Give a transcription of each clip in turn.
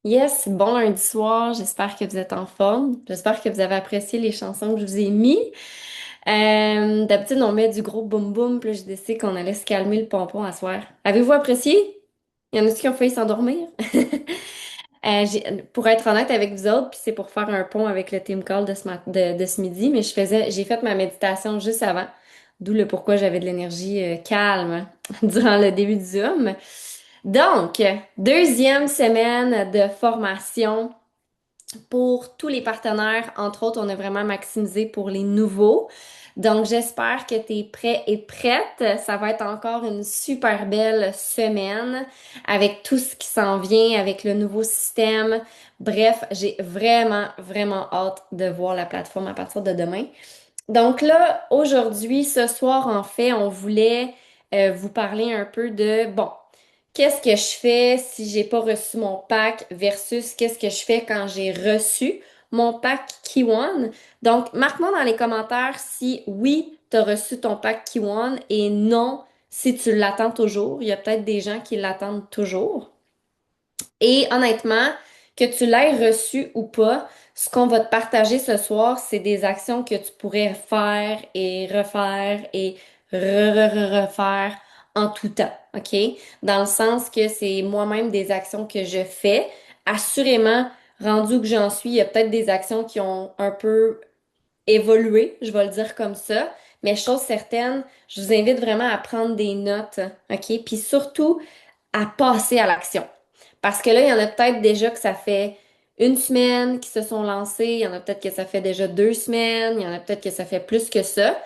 Yes, bon lundi soir, j'espère que vous êtes en forme. J'espère que vous avez apprécié les chansons que je vous ai mis. D'habitude, on met du gros boom boom, puis là, j'ai décidé qu'on allait se calmer le pompon à soir. Avez-vous apprécié? Il y en a qui ont failli s'endormir? Pour être honnête avec vous autres, puis c'est pour faire un pont avec le team call de ce midi, mais j'ai fait ma méditation juste avant, d'où le pourquoi j'avais de l'énergie calme durant le début du Zoom. Donc, deuxième semaine de formation pour tous les partenaires. Entre autres, on a vraiment maximisé pour les nouveaux. Donc, j'espère que tu es prêt et prête. Ça va être encore une super belle semaine avec tout ce qui s'en vient, avec le nouveau système. Bref, j'ai vraiment, vraiment hâte de voir la plateforme à partir de demain. Donc là, aujourd'hui, ce soir, en fait, on voulait vous parler un peu de, bon, qu'est-ce que je fais si j'ai pas reçu mon pack versus qu'est-ce que je fais quand j'ai reçu mon pack Kiwan. Donc, marque-moi dans les commentaires si oui, tu as reçu ton pack Kiwan et non, si tu l'attends toujours. Il y a peut-être des gens qui l'attendent toujours. Et honnêtement, que tu l'aies reçu ou pas, ce qu'on va te partager ce soir, c'est des actions que tu pourrais faire et refaire et refaire en tout temps, OK? Dans le sens que c'est moi-même des actions que je fais. Assurément, rendu que j'en suis, il y a peut-être des actions qui ont un peu évolué, je vais le dire comme ça. Mais chose certaine, je vous invite vraiment à prendre des notes, OK? Puis surtout, à passer à l'action. Parce que là, il y en a peut-être déjà que ça fait une semaine qui se sont lancés, il y en a peut-être que ça fait déjà 2 semaines, il y en a peut-être que ça fait plus que ça.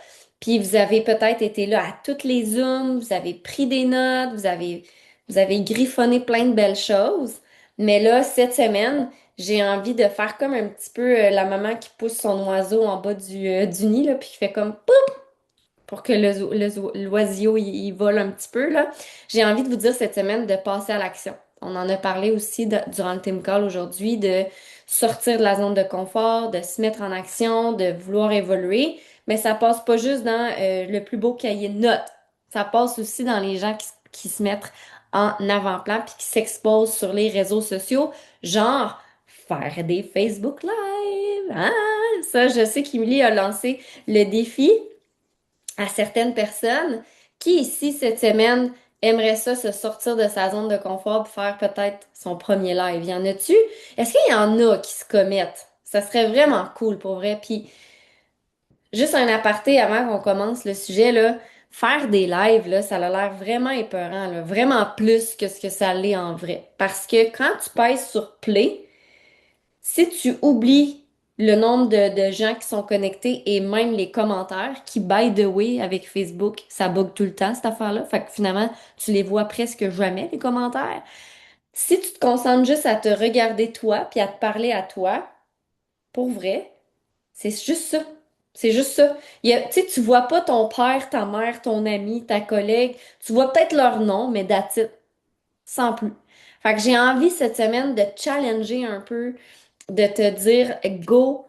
Puis vous avez peut-être été là à toutes les Zooms, vous avez pris des notes, vous avez griffonné plein de belles choses. Mais là, cette semaine, j'ai envie de faire comme un petit peu la maman qui pousse son oiseau en bas du nid, là, puis qui fait comme pour que l'oiseau il vole un petit peu, là. J'ai envie de vous dire cette semaine de passer à l'action. On en a parlé aussi durant le team call aujourd'hui, de sortir de la zone de confort, de se mettre en action, de vouloir évoluer. Mais ça passe pas juste dans le plus beau cahier de notes. Ça passe aussi dans les gens qui se mettent en avant-plan puis qui s'exposent sur les réseaux sociaux, genre faire des Facebook Live. Ah, ça, je sais qu'Emily a lancé le défi à certaines personnes qui, ici, cette semaine, aimerait ça se sortir de sa zone de confort pour faire peut-être son premier live. Y en a-tu? Est-ce qu'il y en a qui se commettent? Ça serait vraiment cool pour vrai. Puis, juste un aparté avant qu'on commence le sujet, là, faire des lives, là, ça a l'air vraiment épeurant, là, vraiment plus que ce que ça l'est en vrai. Parce que quand tu pèses sur play, si tu oublies le nombre de gens qui sont connectés et même les commentaires, qui, by the way, avec Facebook, ça bug tout le temps, cette affaire-là. Fait que finalement, tu les vois presque jamais, les commentaires. Si tu te concentres juste à te regarder toi, puis à te parler à toi, pour vrai, c'est juste ça. C'est juste ça. Tu sais, tu vois pas ton père, ta mère, ton ami, ta collègue. Tu vois peut-être leur nom, mais that's it. Sans plus. Fait que j'ai envie cette semaine de te challenger un peu, de te dire go,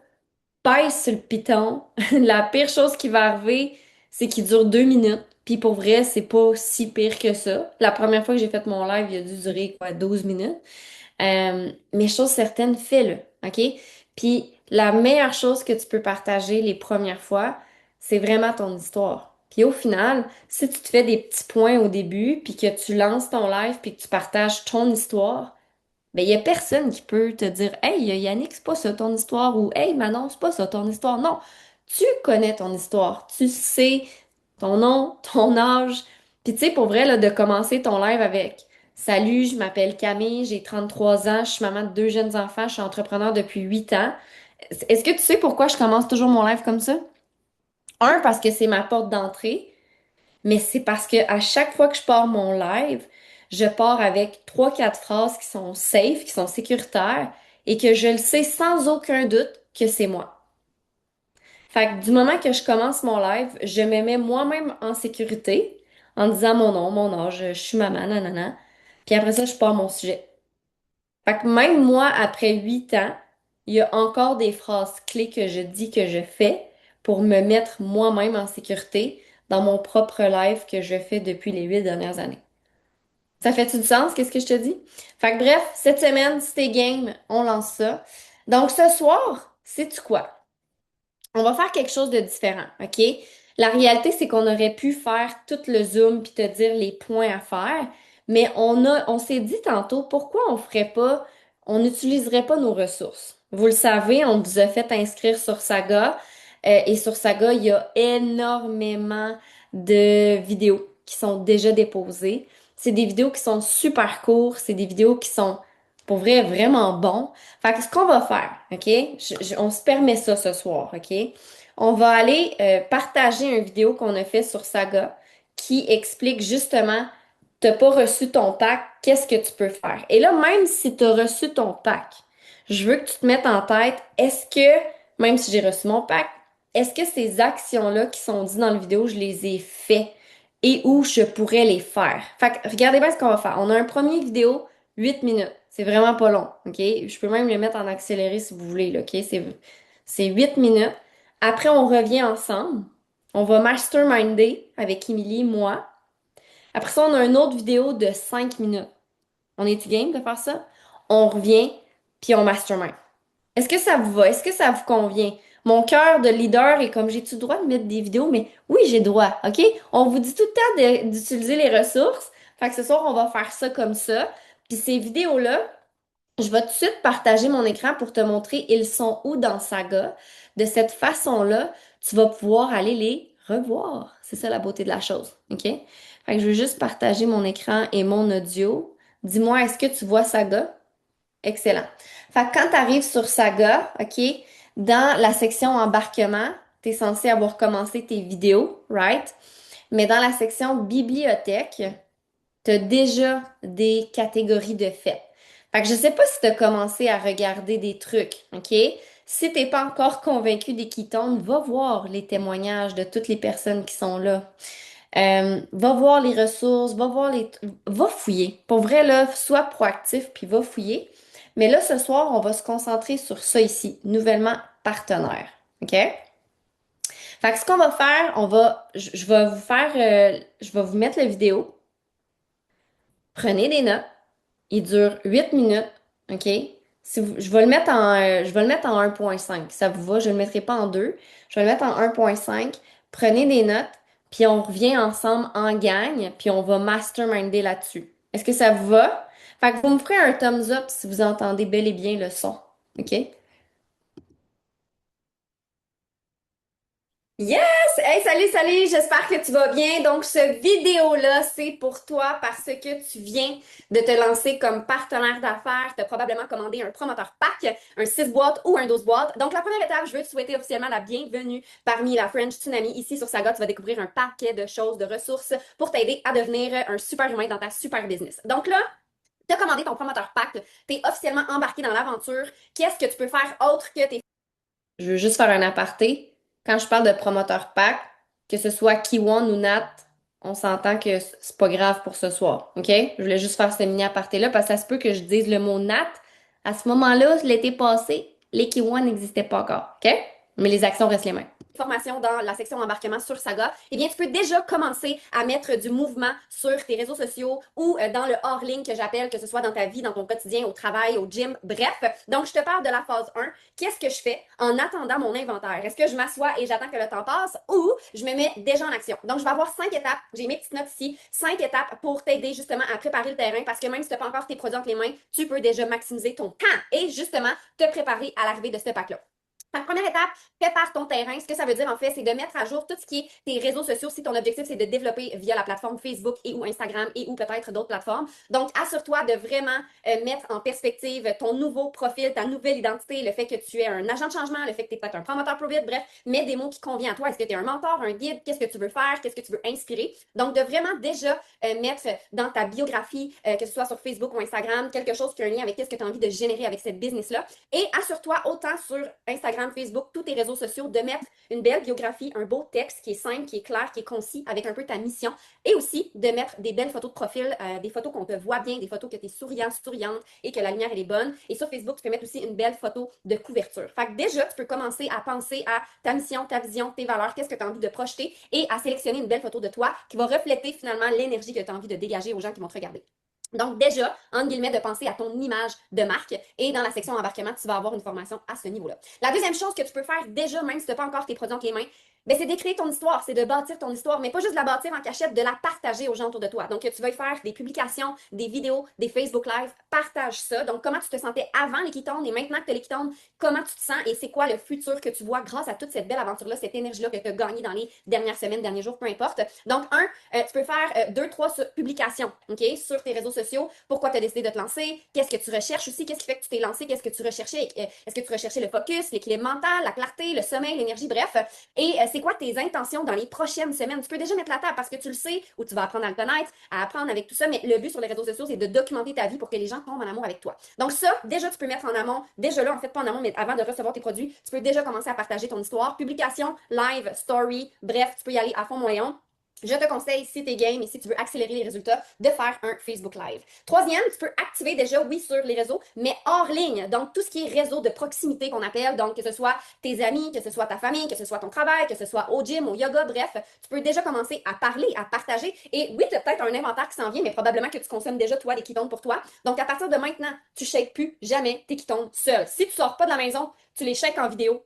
pèse sur le piton. La pire chose qui va arriver, c'est qu'il dure 2 minutes. Puis pour vrai, c'est pas si pire que ça. La première fois que j'ai fait mon live, il a dû durer quoi, 12 minutes. Mais chose certaine, fais-le, OK? Puis la meilleure chose que tu peux partager les premières fois, c'est vraiment ton histoire. Puis au final, si tu te fais des petits points au début, puis que tu lances ton live, puis que tu partages ton histoire, ben, il y a personne qui peut te dire, hey, Yannick, c'est pas ça ton histoire, ou hey, Manon, c'est pas ça ton histoire. Non, tu connais ton histoire, tu sais ton nom, ton âge. Puis tu sais, pour vrai, là, de commencer ton live avec, salut, je m'appelle Camille, j'ai 33 ans, je suis maman de 2 jeunes enfants, je suis entrepreneur depuis 8 ans. Est-ce que tu sais pourquoi je commence toujours mon live comme ça? Un, parce que c'est ma porte d'entrée. Mais c'est parce que à chaque fois que je pars mon live, je pars avec trois, quatre phrases qui sont safe, qui sont sécuritaires et que je le sais sans aucun doute que c'est moi. Fait que du moment que je commence mon live, je me mets moi-même en sécurité en disant mon nom, mon âge, je suis maman, nanana. Puis après ça, je pars mon sujet. Fait que même moi, après 8 ans, il y a encore des phrases clés que je dis que je fais pour me mettre moi-même en sécurité dans mon propre live que je fais depuis les 8 dernières années. Ça fait-tu du sens? Qu'est-ce que je te dis? Fait que bref, cette semaine, si t'es game, on lance ça. Donc ce soir, sais-tu quoi? On va faire quelque chose de différent, OK? La réalité, c'est qu'on aurait pu faire tout le Zoom puis te dire les points à faire, mais on s'est dit tantôt, pourquoi on n'utiliserait pas nos ressources? Vous le savez, on vous a fait inscrire sur Saga, et sur Saga, il y a énormément de vidéos qui sont déjà déposées. C'est des vidéos qui sont super courtes, c'est des vidéos qui sont, pour vrai, vraiment bons. Fait que ce qu'on va faire, OK? On se permet ça ce soir, OK? On va aller partager une vidéo qu'on a fait sur Saga qui explique justement, t'as pas reçu ton pack, qu'est-ce que tu peux faire? Et là, même si tu as reçu ton pack, je veux que tu te mettes en tête, est-ce que, même si j'ai reçu mon pack, est-ce que ces actions-là qui sont dites dans la vidéo, je les ai fait et où je pourrais les faire? Fait que regardez bien ce qu'on va faire. On a un premier vidéo, 8 minutes. C'est vraiment pas long, OK? Je peux même le mettre en accéléré si vous voulez, là, OK? C'est 8 minutes. Après, on revient ensemble. On va masterminder avec Emily, moi. Après ça, on a une autre vidéo de 5 minutes. On est-tu game de faire ça? On revient, puis on mastermind. Est-ce que ça vous va? Est-ce que ça vous convient? Mon cœur de leader est comme, j'ai-tu le droit de mettre des vidéos? Mais oui, j'ai droit, OK? On vous dit tout le temps d'utiliser les ressources. Fait que ce soir, on va faire ça comme ça. Puis ces vidéos-là, je vais tout de suite partager mon écran pour te montrer ils sont où dans Saga. De cette façon-là, tu vas pouvoir aller les revoir. C'est ça la beauté de la chose, OK? Fait que je vais juste partager mon écran et mon audio. Dis-moi, est-ce que tu vois Saga? Excellent. Fait que quand tu arrives sur Saga, OK, dans la section embarquement, tu es censé avoir commencé tes vidéos, right? Mais dans la section bibliothèque, tu as déjà des catégories de faits. Fait que je sais pas si tu as commencé à regarder des trucs, OK? Si t'es pas encore convaincu des qui tombent, va voir les témoignages de toutes les personnes qui sont là. Va voir les ressources, va fouiller. Pour vrai, là, sois proactif puis va fouiller. Mais là, ce soir, on va se concentrer sur ça ici, nouvellement partenaire. OK? Fait que ce qu'on va faire, je vais vous faire, je vais vous mettre la vidéo. Prenez des notes. Il dure 8 minutes, OK? Je vais le mettre en 1.5. Ça vous va? Je ne le mettrai pas en 2. Je vais le mettre en 1.5. Prenez des notes, puis on revient ensemble en gang, puis on va masterminder là-dessus. Est-ce que ça vous va? Fait que vous me ferez un thumbs up si vous entendez bel et bien le son. OK? Yes! Hey, salut, salut! J'espère que tu vas bien. Donc, ce vidéo-là, c'est pour toi parce que tu viens de te lancer comme partenaire d'affaires. Tu as probablement commandé un promoteur pack, un 6 boîtes ou un 12 boîtes. Donc, la première étape, je veux te souhaiter officiellement la bienvenue parmi la French Tsunami. Ici, sur Saga, tu vas découvrir un paquet de choses, de ressources pour t'aider à devenir un super humain dans ta super business. Donc là, tu as commandé ton promoteur pack, tu es officiellement embarqué dans l'aventure. Qu'est-ce que tu peux faire autre que tes... Je veux juste faire un aparté. Quand je parle de promoteur pack, que ce soit Kiwon ou Nat, on s'entend que c'est pas grave pour ce soir. OK? Je voulais juste faire ce mini aparté-là parce que ça se peut que je dise le mot Nat. À ce moment-là, l'été passé, les Kiwon n'existaient pas encore. OK? Mais les actions restent les mêmes. Formation dans la section embarquement sur Saga, eh bien, tu peux déjà commencer à mettre du mouvement sur tes réseaux sociaux ou dans le hors-ligne que j'appelle, que ce soit dans ta vie, dans ton quotidien, au travail, au gym, bref. Donc, je te parle de la phase 1. Qu'est-ce que je fais en attendant mon inventaire? Est-ce que je m'assois et j'attends que le temps passe ou je me mets déjà en action? Donc, je vais avoir 5 étapes. J'ai mes petites notes ici. 5 étapes pour t'aider justement à préparer le terrain parce que même si tu n'as pas encore tes produits entre les mains, tu peux déjà maximiser ton temps et justement te préparer à l'arrivée de ce pack-là. Fait que première étape, prépare ton terrain. Ce que ça veut dire, en fait, c'est de mettre à jour tout ce qui est tes réseaux sociaux si ton objectif, c'est de développer via la plateforme Facebook et ou Instagram et ou peut-être d'autres plateformes. Donc, assure-toi de vraiment mettre en perspective ton nouveau profil, ta nouvelle identité, le fait que tu es un agent de changement, le fait que tu es peut-être un promoteur pro vite, bref, mets des mots qui conviennent à toi. Est-ce que tu es un mentor, un guide? Qu'est-ce que tu veux faire? Qu'est-ce que tu veux inspirer? Donc, de vraiment déjà mettre dans ta biographie, que ce soit sur Facebook ou Instagram, quelque chose qui a un lien avec qu'est-ce que tu as envie de générer avec cette business-là. Et assure-toi autant sur Instagram, Facebook, tous tes réseaux sociaux, de mettre une belle biographie, un beau texte qui est simple, qui est clair, qui est concis, avec un peu ta mission. Et aussi de mettre des belles photos de profil, des photos qu'on te voit bien, des photos que tu es souriant, souriante et que la lumière elle est bonne. Et sur Facebook, tu peux mettre aussi une belle photo de couverture. Fait que déjà, tu peux commencer à penser à ta mission, ta vision, tes valeurs, qu'est-ce que tu as envie de projeter et à sélectionner une belle photo de toi qui va refléter finalement l'énergie que tu as envie de dégager aux gens qui vont te regarder. Donc, déjà, en guillemets, de penser à ton image de marque. Et dans la section embarquement, tu vas avoir une formation à ce niveau-là. La deuxième chose que tu peux faire déjà, même si tu n'as pas encore tes produits entre les mains, ben, c'est d'écrire ton histoire, c'est de bâtir ton histoire, mais pas juste de la bâtir en cachette, de la partager aux gens autour de toi. Donc, tu vas y faire des publications, des vidéos, des Facebook Live, partage ça. Donc, comment tu te sentais avant les ketones et maintenant que tu as les ketones, comment tu te sens et c'est quoi le futur que tu vois grâce à toute cette belle aventure-là, cette énergie-là que tu as gagnée dans les dernières semaines, derniers jours, peu importe. Donc, tu peux faire deux, trois publications, OK, sur tes réseaux sociaux. Pourquoi tu as décidé de te lancer? Qu'est-ce que tu recherches aussi? Qu'est-ce qui fait que tu t'es lancé? Qu'est-ce que tu recherchais? Est-ce que tu recherchais le focus, l'équilibre mental, la clarté, le sommeil, l'énergie, bref? Et c'est quoi tes intentions dans les prochaines semaines? Tu peux déjà mettre la table parce que tu le sais ou tu vas apprendre à le connaître, à apprendre avec tout ça. Mais le but sur les réseaux sociaux, c'est de documenter ta vie pour que les gens tombent en amour avec toi. Donc ça, déjà, tu peux mettre en amont. Déjà là, en fait, pas en amont, mais avant de recevoir tes produits, tu peux déjà commencer à partager ton histoire. Publication, live, story, bref, tu peux y aller à fond, mon Léon. Je te conseille, si tu es game et si tu veux accélérer les résultats, de faire un Facebook Live. Troisième, tu peux activer déjà, oui, sur les réseaux, mais hors ligne. Donc, tout ce qui est réseau de proximité qu'on appelle, donc que ce soit tes amis, que ce soit ta famille, que ce soit ton travail, que ce soit au gym, au yoga, bref, tu peux déjà commencer à parler, à partager. Et oui, tu as peut-être un inventaire qui s'en vient, mais probablement que tu consommes déjà, toi, des ketones pour toi. Donc, à partir de maintenant, tu shakes plus jamais tes ketones seul. Si tu sors pas de la maison, tu les shakes en vidéo,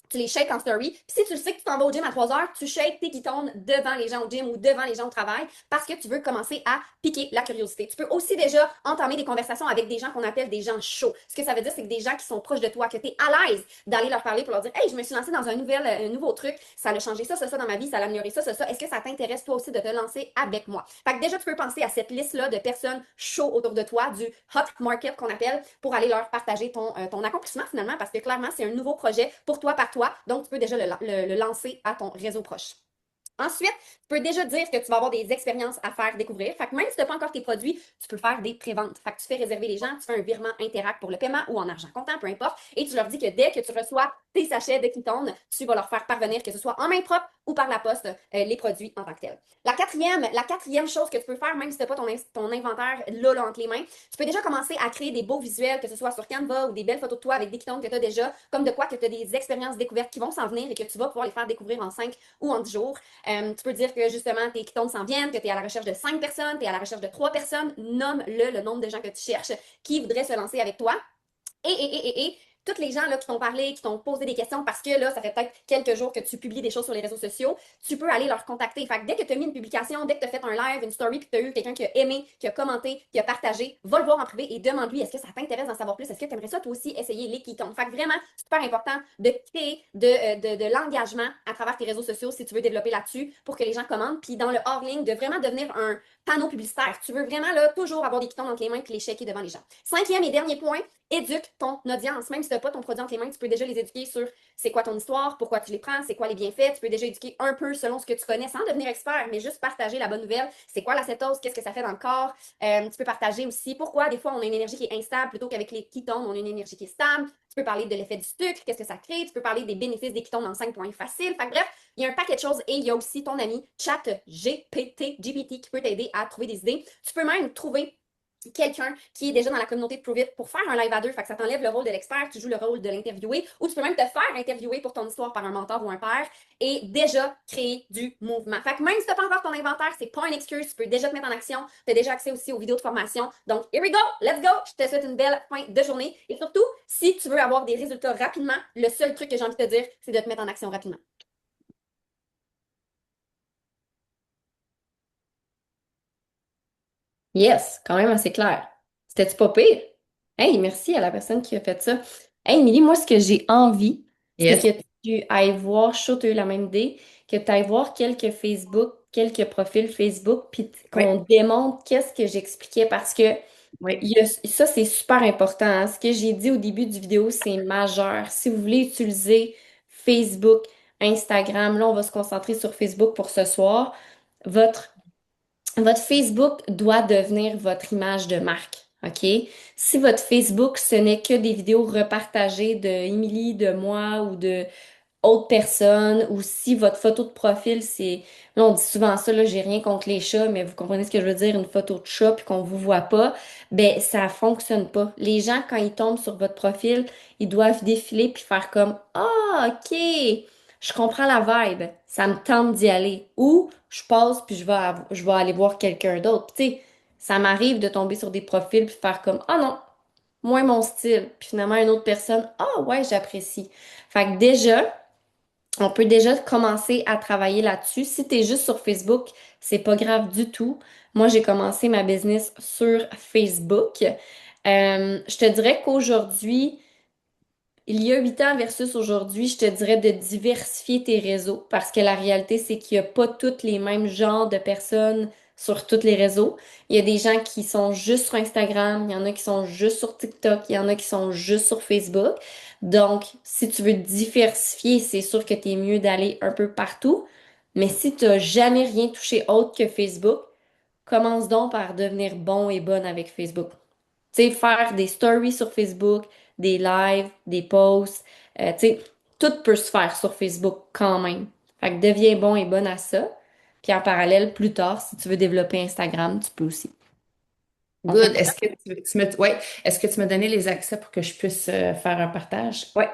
tu les shakes en story. Puis si tu le sais que tu t'en vas au gym à 3 heures, tu shakes tes ketones devant les gens au gym ou devant les gens au travail parce que tu veux commencer à piquer la curiosité. Tu peux aussi déjà entamer des conversations avec des gens qu'on appelle des gens chauds. Ce que ça veut dire, c'est que des gens qui sont proches de toi, que tu es à l'aise d'aller leur parler pour leur dire hey, je me suis lancée dans un nouveau truc, ça a changé ça dans ma vie, ça a amélioré ça. Est-ce que ça t'intéresse toi aussi de te lancer avec moi? Fait que déjà, tu peux penser à cette liste-là de personnes chaudes autour de toi, du hot market qu'on appelle, pour aller leur partager ton accomplissement finalement, parce que clairement, c'est un nouveau projet pour toi par toi. Donc, tu peux déjà le lancer à ton réseau proche. Ensuite, tu peux déjà dire que tu vas avoir des expériences à faire découvrir. Fait que même si tu n'as pas encore tes produits, tu peux faire des préventes. Fait que tu fais réserver les gens, tu fais un virement Interact pour le paiement ou en argent comptant, peu importe, et tu leur dis que dès que tu reçois tes sachets de Ketone, tu vas leur faire parvenir, que ce soit en main propre ou par la poste, les produits en tant que tels. La quatrième chose que tu peux faire, même si tu n'as pas ton inventaire là, entre les mains, tu peux déjà commencer à créer des beaux visuels, que ce soit sur Canva ou des belles photos de toi avec des ketones que tu as déjà, comme de quoi que tu as des expériences découvertes qui vont s'en venir et que tu vas pouvoir les faire découvrir en 5 ou en 10 jours. Tu peux dire que justement tes ketones s'en viennent, que tu es à la recherche de 5 personnes, tu es à la recherche de 3 personnes, nomme-le nombre de gens que tu cherches qui voudraient se lancer avec toi. Et toutes les gens là, qui t'ont parlé, qui t'ont posé des questions parce que là, ça fait peut-être quelques jours que tu publies des choses sur les réseaux sociaux, tu peux aller leur contacter. Fait que dès que tu as mis une publication, dès que tu as fait un live, une story, puis que tu as eu quelqu'un qui a aimé, qui a commenté, qui a partagé, va le voir en privé et demande-lui est-ce que ça t'intéresse d'en savoir plus? Est-ce que tu aimerais ça toi aussi essayer les ketones? Fait que vraiment, c'est super important de créer de l'engagement à travers tes réseaux sociaux si tu veux développer là-dessus pour que les gens commandent. Puis dans le hors-ligne, de vraiment devenir un panneau publicitaire. Tu veux vraiment là, toujours avoir des ketones entre les mains puis les checker devant les gens. Cinquième et dernier point, éduque ton audience. Même si tu n'as pas ton produit entre les mains, tu peux déjà les éduquer sur c'est quoi ton histoire, pourquoi tu les prends, c'est quoi les bienfaits. Tu peux déjà éduquer un peu selon ce que tu connais sans devenir expert, mais juste partager la bonne nouvelle. C'est quoi la cétose, qu'est-ce que ça fait dans le corps. Tu peux partager aussi pourquoi des fois on a une énergie qui est instable plutôt qu'avec les ketones, on a une énergie qui est stable. Tu peux parler de l'effet du sucre, qu'est-ce que ça crée. Tu peux parler des bénéfices des ketones en 5 points faciles. Fait que bref, il y a un paquet de choses et il y a aussi ton ami GPT qui peut t'aider à trouver des idées. Tu peux même trouver quelqu'un qui est déjà dans la communauté de Prove pour faire un live à deux. Fait que ça t'enlève le rôle de l'expert, tu joues le rôle de l'interviewé, ou tu peux même te faire interviewer pour ton histoire par un mentor ou un père et déjà créer du mouvement. Fait que même si tu n'as pas encore ton inventaire, c'est pas une excuse, tu peux déjà te mettre en action, tu as déjà accès aussi aux vidéos de formation. Donc, here we go, let's go! Je te souhaite une belle fin de journée. Et surtout, si tu veux avoir des résultats rapidement, le seul truc que j'ai envie de te dire, c'est de te mettre en action rapidement. Yes, quand même assez clair. C'était-tu pas pire? Hey, merci à la personne qui a fait ça. Hey, Émilie, moi, ce que j'ai envie, c'est Yes. que tu ailles voir, je suis sûre que tu as eu la même idée, que tu ailles voir quelques Facebook, quelques profils Facebook, puis Oui, qu'on démontre qu'est-ce que j'expliquais parce que oui, ça, c'est super important, hein. Ce que j'ai dit au début du vidéo, c'est majeur. Si vous voulez utiliser Facebook, Instagram, là, on va se concentrer sur Facebook pour ce soir. Votre votre Facebook doit devenir votre image de marque, OK? Si votre Facebook, ce n'est que des vidéos repartagées de Emily, de moi ou de autres personnes, ou si votre photo de profil, c'est, là, on dit souvent ça, là, j'ai rien contre les chats, mais vous comprenez ce que je veux dire, une photo de chat puis qu'on vous voit pas, ben, ça fonctionne pas. Les gens, quand ils tombent sur votre profil, ils doivent défiler puis faire comme, ah, OK, je comprends la vibe, ça me tente d'y aller. Ou je passe puis je vais aller voir quelqu'un d'autre. Tu sais, ça m'arrive de tomber sur des profils puis faire comme, ah non, moins mon style. Puis finalement, une autre personne, ah ouais, j'apprécie. Fait que déjà, on peut déjà commencer à travailler là-dessus. Si tu es juste sur Facebook, c'est pas grave du tout. Moi, j'ai commencé ma business sur Facebook. Je te dirais qu'aujourd'hui, il y a 8 ans versus aujourd'hui, je te dirais de diversifier tes réseaux parce que la réalité, c'est qu'il n'y a pas tous les mêmes genres de personnes sur tous les réseaux. Il y a des gens qui sont juste sur Instagram, il y en a qui sont juste sur TikTok, il y en a qui sont juste sur Facebook. Donc, si tu veux diversifier, c'est sûr que tu es mieux d'aller un peu partout. Mais si tu n'as jamais rien touché autre que Facebook, commence donc par devenir bon et bonne avec Facebook. Tu sais, faire des stories sur Facebook, des lives, des posts, tu sais, tout peut se faire sur Facebook quand même. Fait que deviens bon et bonne à ça. Puis en parallèle, plus tard, si tu veux développer Instagram, tu peux aussi. On fait Good. comme ça? Ouais. Est-ce que tu m'as donné les accès pour que je puisse faire un partage? Ouais.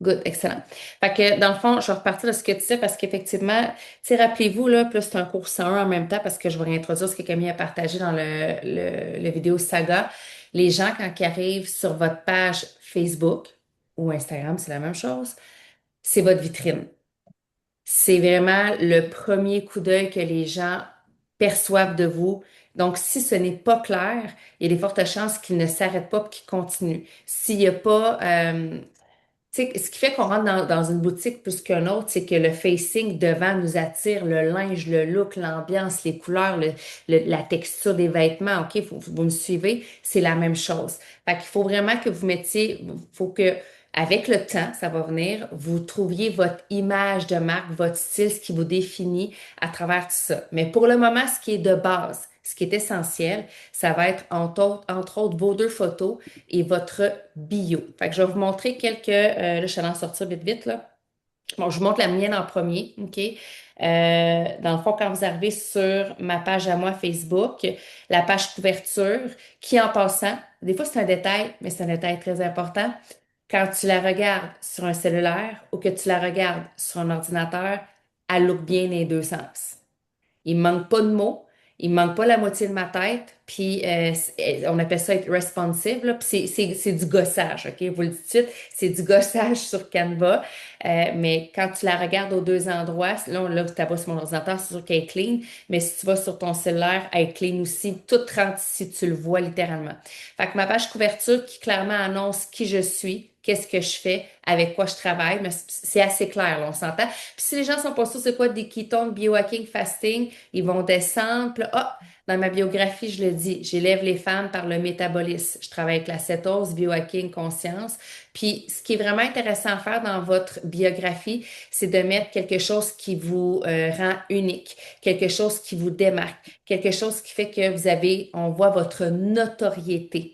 Good, excellent. Fait que dans le fond, je vais repartir de ce que tu sais parce qu'effectivement, tu sais, rappelez-vous, là, plus c'est un cours 101 en même temps parce que je vais réintroduire ce que Camille a partagé dans le vidéo saga. Les gens, quand ils arrivent sur votre page Facebook ou Instagram, c'est la même chose, c'est votre vitrine. C'est vraiment le premier coup d'œil que les gens perçoivent de vous. Donc, si ce n'est pas clair, il y a des fortes chances qu'ils ne s'arrêtent pas et qu'ils continuent. S'il n'y a pas, tu sais, ce qui fait qu'on rentre dans une boutique plus qu'un autre, c'est que le facing devant nous attire, le linge, le look, l'ambiance, les couleurs, la texture des vêtements. OK, vous me suivez? C'est la même chose. Fait qu'il faut vraiment que vous mettiez, faut que, avec le temps, ça va venir, vous trouviez votre image de marque, votre style, ce qui vous définit à travers tout ça. Mais pour le moment, ce qui est de base, ce qui est essentiel, ça va être entre autres vos deux photos et votre bio. Fait que je vais vous montrer quelques, là, je suis allée en sortir vite, vite, là. Bon, je vous montre la mienne en premier, OK? Dans le fond, quand vous arrivez sur ma page à moi Facebook, la page couverture, qui en passant, des fois c'est un détail, mais c'est un détail très important. Quand tu la regardes sur un cellulaire ou que tu la regardes sur un ordinateur, elle look bien les deux sens. Il me manque pas de mots, il me manque pas la moitié de ma tête, puis on appelle ça être responsive, là, puis c'est du gossage, OK? Je vous le dis tout de suite, c'est du gossage sur Canva, mais quand tu la regardes aux deux endroits, là tu vas sur mon ordinateur, c'est sûr qu'elle est clean, mais si tu vas sur ton cellulaire, elle est clean aussi, tout rentre ici, tu le vois littéralement. Fait que ma page couverture qui clairement annonce qui je suis, qu'est-ce que je fais, avec quoi je travaille, mais c'est assez clair, là, on s'entend. Puis si les gens sont pas sûrs c'est quoi des ketones, biohacking, fasting, ils vont descendre. Puis là, ah, dans ma biographie, je le dis, j'élève les femmes par le métabolisme. Je travaille avec la cétose, biohacking, conscience. Puis ce qui est vraiment intéressant à faire dans votre biographie, c'est de mettre quelque chose qui vous rend unique, quelque chose qui vous démarque, quelque chose qui fait que vous avez, on voit votre notoriété.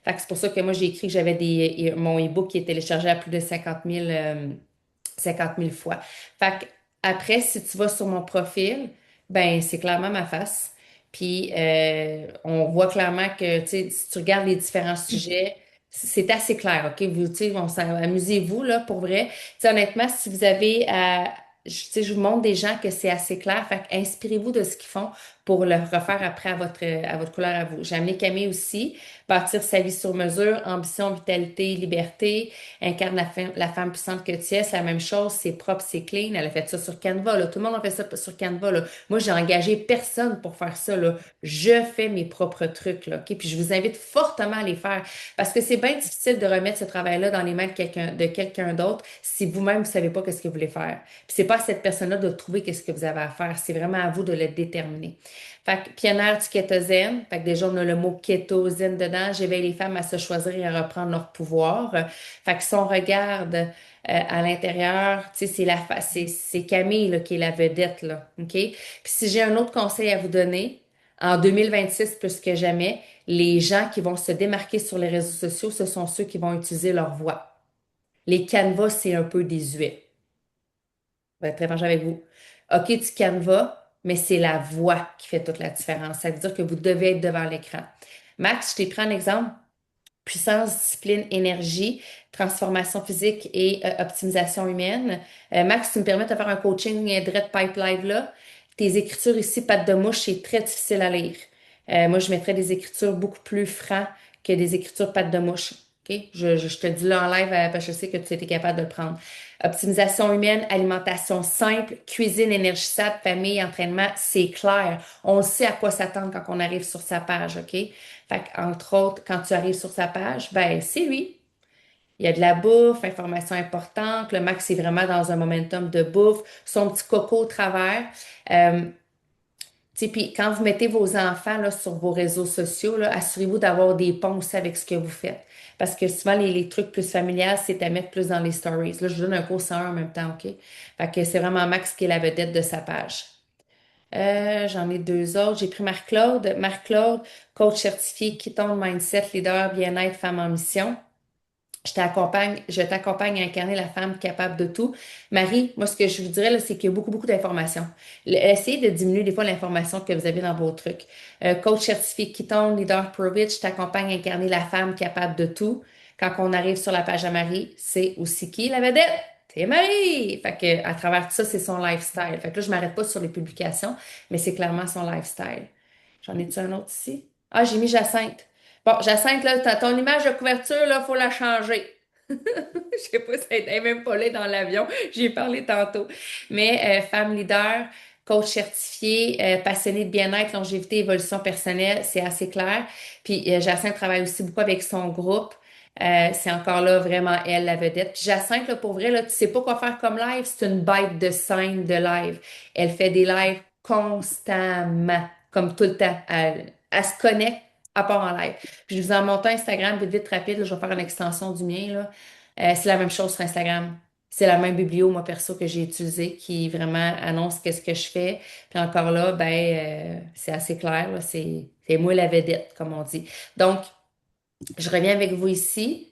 Fait que c'est pour ça que moi, j'ai écrit que j'avais mon e-book qui est téléchargé à plus de 50 000 fois. Fait que après, si tu vas sur mon profil, ben c'est clairement ma face. Puis on voit clairement que, tu sais, si tu regardes les différents sujets, c'est assez clair, OK? Vous, tu sais, amusez-vous, là, pour vrai. Tu sais, honnêtement, si vous avez à... Tu sais, je vous montre des gens que c'est assez clair. Fait que inspirez-vous de ce qu'ils font pour le refaire après à votre couleur à vous. J'ai amené Camille aussi, bâtir sa vie sur mesure, ambition, vitalité, liberté, incarne la femme puissante que tu es, c'est la même chose, c'est propre, c'est clean. Elle a fait ça sur Canva, là. Tout le monde a fait ça sur Canva, là. Moi, j'ai engagé personne pour faire ça, là. Je fais mes propres trucs, là, OK? Puis je vous invite fortement à les faire parce que c'est bien difficile de remettre ce travail-là dans les mains de quelqu'un d'autre si vous-même, vous savez pas qu'est-ce que vous voulez faire. Puis c'est pas à cette personne-là de trouver qu'est-ce que vous avez à faire. C'est vraiment à vous de le déterminer. Fait que pionnière du kétosène, fait que déjà on a le mot kétosène dedans, j'éveille les femmes à se choisir et à reprendre leur pouvoir. Fait que si on regarde à l'intérieur, tu sais, c'est Camille là, qui est la vedette, là, OK? Puis si j'ai un autre conseil à vous donner, en 2026 plus que jamais, les gens qui vont se démarquer sur les réseaux sociaux, ce sont ceux qui vont utiliser leur voix. Les canevas, c'est un peu désuet. Je vais être très franche avec vous. OK, du Canva, mais c'est la voix qui fait toute la différence. Ça veut dire que vous devez être devant l'écran. Max, je t'ai pris un exemple. Puissance, discipline, énergie, transformation physique et optimisation humaine. Max, tu me permets de faire un coaching direct pipe live là. Tes écritures ici, patte de mouche, c'est très difficile à lire. Moi, je mettrais des écritures beaucoup plus francs que des écritures pattes de mouche. OK? Je te le dis là en live parce que je sais que tu étais capable de le prendre. Optimisation humaine, alimentation simple, cuisine énergisante, famille, entraînement, c'est clair. On sait à quoi s'attendre quand on arrive sur sa page, OK? Fait entre autres, quand tu arrives sur sa page, ben, c'est lui. Il y a de la bouffe, information importante. Le Max est vraiment dans un momentum de bouffe. Son petit coco au travers. Euh, Tu sais, puis quand vous mettez vos enfants là, sur vos réseaux sociaux, là, assurez-vous d'avoir des ponts aussi avec ce que vous faites. Parce que souvent, les trucs plus familiales, c'est à mettre plus dans les stories. Là, je vous donne un cours 101 en même temps, OK? Fait que c'est vraiment Max qui est la vedette de sa page. J'en ai deux autres. J'ai pris Marc-Claude. Marc-Claude, coach certifié, Keton Mindset, leader, bien-être, femme en mission. Je t'accompagne à incarner la femme capable de tout. Marie, moi, ce que je vous dirais, là, c'est qu'il y a beaucoup, beaucoup d'informations. Essayez de diminuer des fois l'information que vous avez dans vos trucs. Coach certifié Keton, leader Provich, je t'accompagne à incarner la femme capable de tout. Quand on arrive sur la page à Marie, c'est aussi qui la vedette? C'est Marie! Fait que, à travers tout ça, c'est son lifestyle. Fait que là, je m'arrête pas sur les publications, mais c'est clairement son lifestyle. J'en ai-tu un autre ici? Ah, j'ai mis Jacinthe. Bon, Jacinthe, là, ton image de couverture, là, faut la changer. Je sais pas si elle est même pas là dans l'avion. J'y ai parlé tantôt. Mais femme leader, coach certifié, passionnée de bien-être, longévité, évolution personnelle, c'est assez clair. Puis Jacinthe travaille aussi beaucoup avec son groupe. C'est encore là vraiment elle la vedette. Puis Jacinthe, là, pour vrai, là, tu sais pas quoi faire comme live, c'est une bête de scène de live. Elle fait des lives constamment, comme tout le temps. Elle se connecte à part en live. Puis je vous en montre un Instagram vite, vite, rapide. Là, je vais faire une extension du mien, là. C'est la même chose sur Instagram. C'est la même biblio, moi, perso, que j'ai utilisée, qui vraiment annonce qu'est-ce que je fais. Puis encore là, c'est assez clair, là. C'est moi la vedette, comme on dit. Donc, je reviens avec vous ici.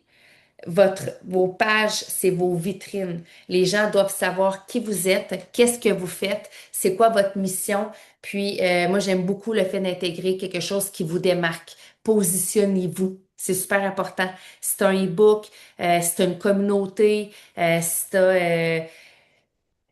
Vos pages, c'est vos vitrines. Les gens doivent savoir qui vous êtes, qu'est-ce que vous faites, c'est quoi votre mission. Puis, moi, j'aime beaucoup le fait d'intégrer quelque chose qui vous démarque. Positionnez-vous. C'est super important. Si c'est un e-book, si c'est une communauté, si t'as,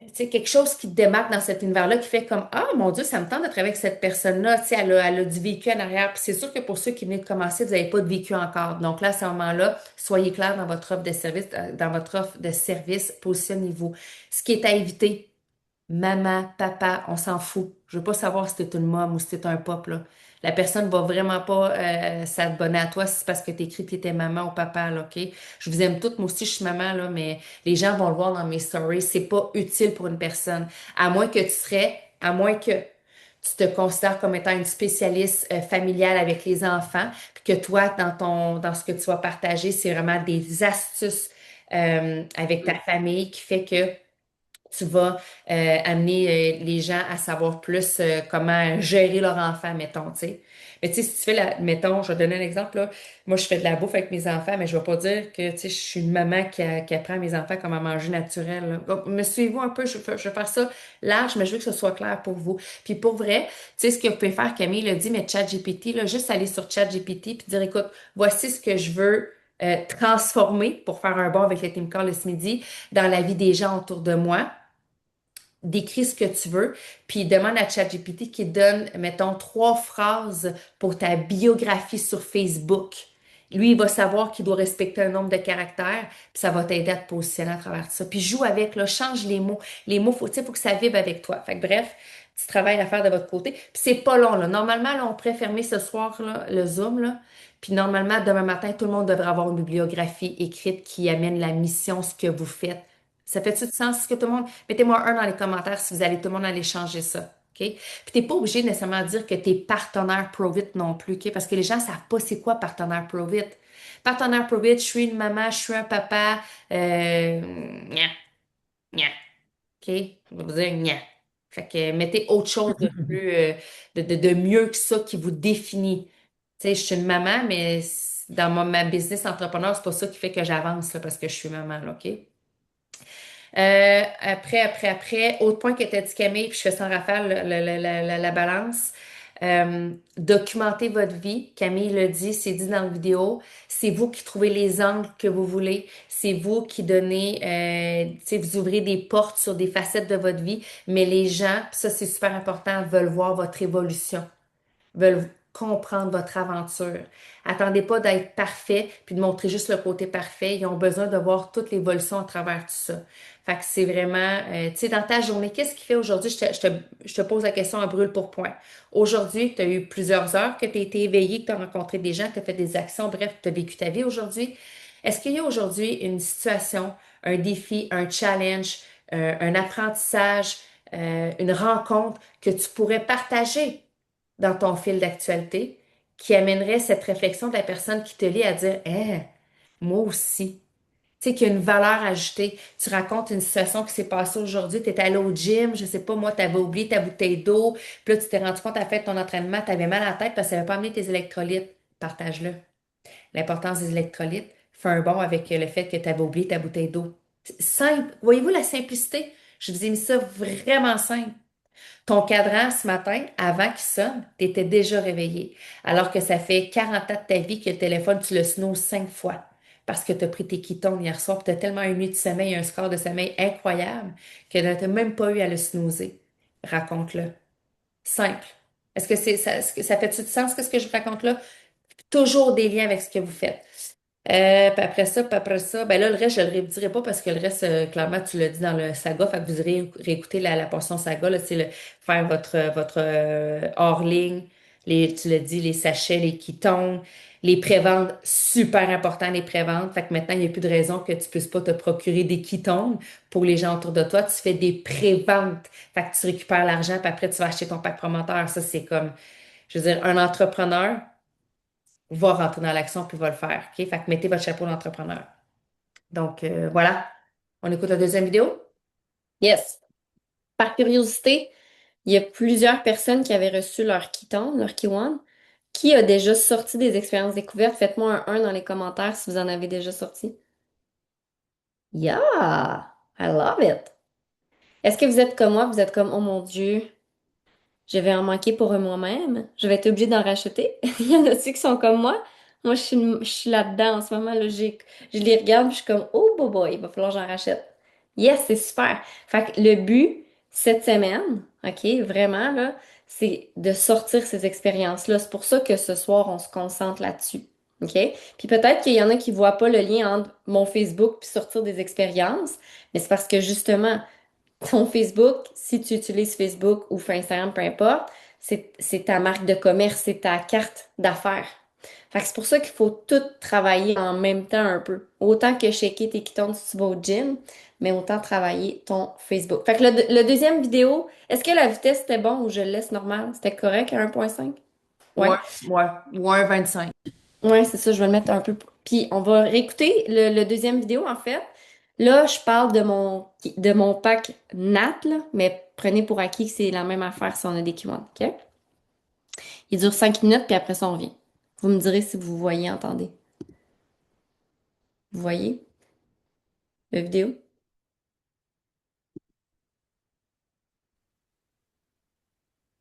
tu sais, quelque chose qui te démarque dans cet univers-là, qui fait comme, ah, mon Dieu, ça me tente d'être avec cette personne-là. Tu sais, elle a du vécu en arrière. Puis c'est sûr que pour ceux qui venaient de commencer, vous n'avez pas de vécu encore. Donc là, à ce moment-là, soyez clair dans votre offre de service, dans votre offre de service, positionnez-vous. Ce qui est à éviter, maman, papa, on s'en fout. Je veux pas savoir si t'es une môme ou si t'es un pop, là. La personne va vraiment pas s'abonner à toi si c'est parce que t'écris que t'étais maman ou papa, là, OK? Je vous aime toutes, moi aussi je suis maman, là, mais les gens vont le voir dans mes stories. C'est pas utile pour une personne. À moins que tu te considères comme étant une spécialiste familiale avec les enfants, puis que toi, dans ce que tu vas partager, c'est vraiment des astuces avec ta famille qui fait que tu vas amener les gens à savoir plus comment gérer leur enfant, mettons, tu sais. Mais tu sais, si tu fais mettons, je vais donner un exemple, là. Moi, je fais de la bouffe avec mes enfants, mais je vais pas dire que, tu sais, je suis une maman qui apprend à mes enfants comment manger naturel, là. Donc, me suivez-vous un peu, je vais faire ça large, mais je veux que ce soit clair pour vous. Puis pour vrai, tu sais, ce que vous pouvez faire, Camille l'a dit, mais ChatGPT, là, juste aller sur ChatGPT puis dire, écoute, voici ce que je veux transformer pour faire un bon avec le Team Call ce midi dans la vie des gens autour de moi. Décris ce que tu veux, puis demande à ChatGPT qui donne, mettons, 3 phrases pour ta biographie sur Facebook. Lui, il va savoir qu'il doit respecter un nombre de caractères, puis ça va t'aider à te positionner à travers ça. Puis joue avec, là, change les mots. Les mots, tu sais, faut que ça vibre avec toi. Fait que bref, petit travail à faire de votre côté. Puis c'est pas long, là. Normalement, là, on pourrait fermer ce soir, là, le Zoom, là. Puis normalement, demain matin, tout le monde devrait avoir une bibliographie écrite qui amène la mission, ce que vous faites. Ça fait-tu du sens? Est-ce que tout le monde... Mettez-moi un dans les commentaires si vous allez tout le monde aller changer ça. OK? Puis t'es pas obligé nécessairement de dire que t'es partenaire Provit non plus, OK? Parce que les gens savent pas c'est quoi partenaire Provit. Partenaire Provit, je suis une maman, je suis un papa, gna, gna. OK? Je vais vous dire gna. Fait que mettez autre chose de plus, de mieux que ça qui vous définit. Tu sais, je suis une maman, mais dans ma business entrepreneur, c'est pas ça qui fait que j'avance, là, parce que je suis maman, là, OK? Après, autre point que t'as dit Camille, puis je fais sans rafale la balance. Documentez votre vie. Camille le dit, c'est dit dans la vidéo. C'est vous qui trouvez les angles que vous voulez. C'est vous qui donnez, tu sais, vous ouvrez des portes sur des facettes de votre vie. Mais les gens, puis ça c'est super important, veulent voir votre évolution. Veulent comprendre votre aventure. Attendez pas d'être parfait puis de montrer juste le côté parfait. Ils ont besoin de voir toute l'évolution à travers tout ça. Fait que c'est vraiment, tu sais, dans ta journée, qu'est-ce qui fait aujourd'hui? Je te pose la question à brûle pour point. Aujourd'hui, tu as eu plusieurs heures que tu as été éveillé, que tu as rencontré des gens, que tu as fait des actions, bref, tu as vécu ta vie aujourd'hui. Est-ce qu'il y a aujourd'hui une situation, un défi, un challenge, un apprentissage, une rencontre que tu pourrais partager dans ton fil d'actualité qui amènerait cette réflexion de la personne qui te lit à dire, eh, moi aussi. Tu sais, qu'il y a une valeur ajoutée. Tu racontes une situation qui s'est passée aujourd'hui, tu es allé au gym, je sais pas, moi, tu avais oublié ta bouteille d'eau, puis là, tu t'es rendu compte, à fait ton entraînement, tu avais mal à la tête parce que tu n'avais pas amené tes électrolytes. Partage-le. L'importance des électrolytes fait un bond avec le fait que tu avais oublié ta bouteille d'eau. Simple. Voyez-vous la simplicité? Je vous ai mis ça vraiment simple. Ton cadran ce matin, avant qu'il sonne, tu étais déjà réveillé. Alors que ça fait 40 ans de ta vie que le téléphone, tu le snooze 5 fois. Parce que tu as pris tes ketones hier soir, tu as tellement une nuit de sommeil, un score de sommeil incroyable que tu n'as même pas eu à le snoozer. Raconte-le. Simple. Est-ce que ça fait-tu du sens, ce que je raconte là? Toujours des liens avec ce que vous faites. Puis après ça, ben là, le reste, je le redirai pas parce que le reste, clairement, tu l'as dit dans le saga, fait que vous irez réécouter la portion saga, là, c'est faire votre hors-ligne, tu l'as dit, les sachets, les quitons, les préventes, super important, les préventes. Fait que maintenant, il n'y a plus de raison que tu puisses pas te procurer des quitons pour les gens autour de toi. Tu fais des préventes. Fait que tu récupères l'argent, puis après, tu vas acheter ton pack promoteur. Ça, c'est comme, je veux dire, un entrepreneur va rentrer dans l'action puis va le faire. OK? Fait que mettez votre chapeau d'entrepreneur. Donc, voilà. On écoute la deuxième vidéo? Yes. Par curiosité, il y a plusieurs personnes qui avaient reçu leur Kiton, leur Kiwan. Qui a déjà sorti des expériences découvertes? Faites-moi un 1 dans les commentaires si vous en avez déjà sorti. Yeah! I love it! Est-ce que vous êtes comme moi? Vous êtes comme, oh mon Dieu, je vais en manquer pour moi-même. Je vais être obligée d'en racheter. Il y en a-tu qui sont comme moi? Moi, je suis là-dedans en ce moment. Là, je les regarde, puis je suis comme, oh boy, il va falloir que j'en rachète. Yes, c'est super. Fait que le but, cette semaine, OK, vraiment, là, c'est de sortir ces expériences-là. C'est pour ça que ce soir, on se concentre là-dessus. OK? Puis peut-être qu'il y en a qui voient pas le lien entre mon Facebook puis sortir des expériences, mais c'est parce que justement, ton Facebook, si tu utilises Facebook ou Instagram, peu importe, c'est ta marque de commerce, c'est ta carte d'affaires. Fait que c'est pour ça qu'il faut tout travailler en même temps un peu. Autant que checker tes quittons si tu vas au gym, mais autant travailler ton Facebook. Fait que le deuxième vidéo, est-ce que la vitesse était bon ou je le laisse normal? C'était correct à 1.5? Ouais. Ouais, ouais. Ou un 25. Ouais, c'est ça, je vais le mettre un peu. Puis on va réécouter le deuxième vidéo en fait. Là, je parle de mon pack Nat, là, mais prenez pour acquis que c'est la même affaire si on a des Q1, OK? Il dure 5 minutes, puis après ça, on revient. Vous me direz si vous voyez, entendez. Vous voyez la vidéo?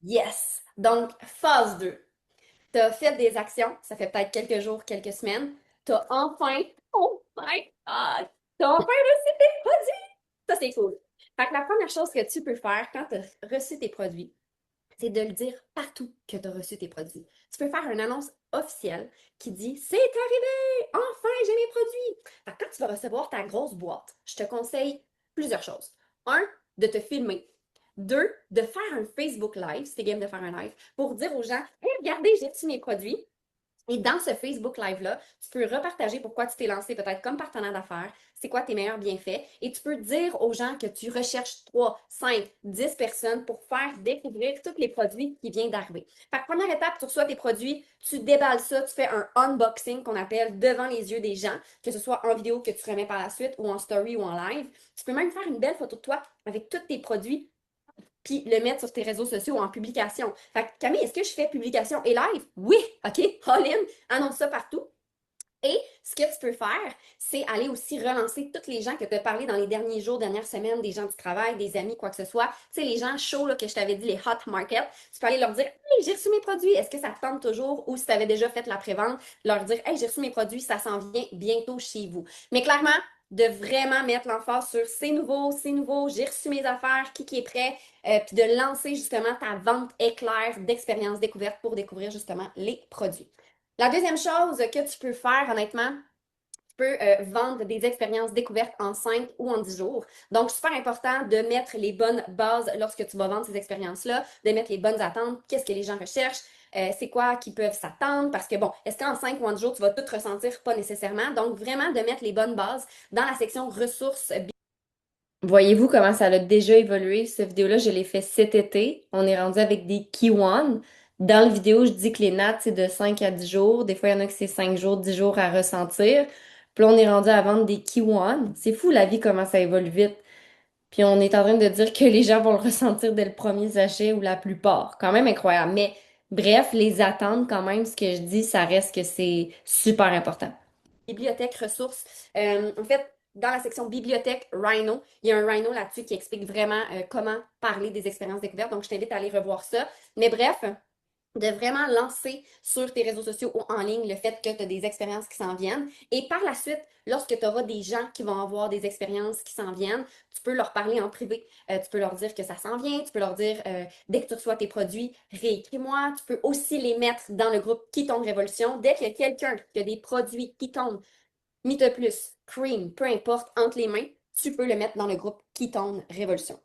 Yes! Donc, phase 2. Tu as fait des actions, ça fait peut-être quelques jours, quelques semaines. Tu as enfin, oh my God, tu as enfin reçu tes produits. Ça, c'est cool. Fait que la première chose que tu peux faire quand tu as reçu tes produits, c'est de le dire partout que tu as reçu tes produits. Tu peux faire une annonce officielle qui dit c'est arrivé, enfin j'ai mes produits. Fait que quand tu vas recevoir ta grosse boîte, je te conseille plusieurs choses. Un, de te filmer. Deux, de faire un Facebook Live, si t'es game de faire un live, pour dire aux gens, hey, regardez, j'ai reçu mes produits. Et dans ce Facebook Live-là, tu peux repartager pourquoi tu t'es lancé peut-être comme partenaire d'affaires, c'est quoi tes meilleurs bienfaits, et tu peux dire aux gens que tu recherches 3, 5, 10 personnes pour faire découvrir tous les produits qui viennent d'arriver. Fait que première étape, tu reçois tes produits, tu déballes ça, tu fais un unboxing qu'on appelle devant les yeux des gens, que ce soit en vidéo que tu remets par la suite ou en story ou en live. Tu peux même faire une belle photo de toi avec tous tes produits puis le mettre sur tes réseaux sociaux ou en publication. Fait que Camille, est-ce que je fais publication et live? Oui, OK, all in, annonce ça partout. Et ce que tu peux faire, c'est aller aussi relancer toutes les gens que tu as parlé dans les derniers jours, dernières semaines, des gens du travail, des amis, quoi que ce soit. Tu sais, les gens chauds là, que je t'avais dit, les hot market, tu peux aller leur dire hey, j'ai reçu mes produits, est-ce que ça te tente toujours? Ou si tu avais déjà fait la prévente, leur dire hey, j'ai reçu mes produits, ça s'en vient bientôt chez vous. Mais clairement, de vraiment mettre l'emphase sur c'est nouveau, j'ai reçu mes affaires, qui est prêt, puis de lancer justement ta vente éclair d'expérience découverte pour découvrir justement les produits. La deuxième chose que tu peux faire, honnêtement, tu peux vendre des expériences découvertes en 5 ou en 10 jours. Donc, super important de mettre les bonnes bases lorsque tu vas vendre ces expériences-là, de mettre les bonnes attentes, qu'est-ce que les gens recherchent, c'est quoi qui peuvent s'attendre, parce que bon, est-ce qu'en 5 ou en 10 jours, tu vas tout ressentir? Pas nécessairement. Donc, vraiment de mettre les bonnes bases dans la section ressources. Voyez-vous comment ça a déjà évolué? Cette vidéo-là, je l'ai fait cet été. On est rendu avec des key one. Dans la vidéo, je dis que les nattes, c'est de 5 à 10 jours. Des fois, il y en a que c'est 5 jours, 10 jours à ressentir. Puis là, on est rendu à vendre des key one. C'est fou la vie, comment ça évolue vite. Puis on est en train de dire que les gens vont le ressentir dès le premier sachet ou la plupart. Quand même incroyable. Mais bref, les attentes, quand même, ce que je dis, ça reste que c'est super important. Bibliothèque ressources. En fait, dans la section bibliothèque Rhino, il y a un Rhino là-dessus qui explique vraiment comment parler des expériences découvertes. Donc, je t'invite à aller revoir ça. Mais bref, de vraiment lancer sur tes réseaux sociaux ou en ligne le fait que tu as des expériences qui s'en viennent. Et par la suite, lorsque tu auras des gens qui vont avoir des expériences qui s'en viennent, tu peux leur parler en privé. Tu peux leur dire que ça s'en vient. Tu peux leur dire, dès que tu reçois tes produits, réécris-moi. Tu peux aussi les mettre dans le groupe Qui tombe Révolution. Dès qu'il y a quelqu'un qui a des produits qui tombent, Mythe Plus, Cream, peu importe, entre les mains, tu peux le mettre dans le groupe Qui tombe Révolution.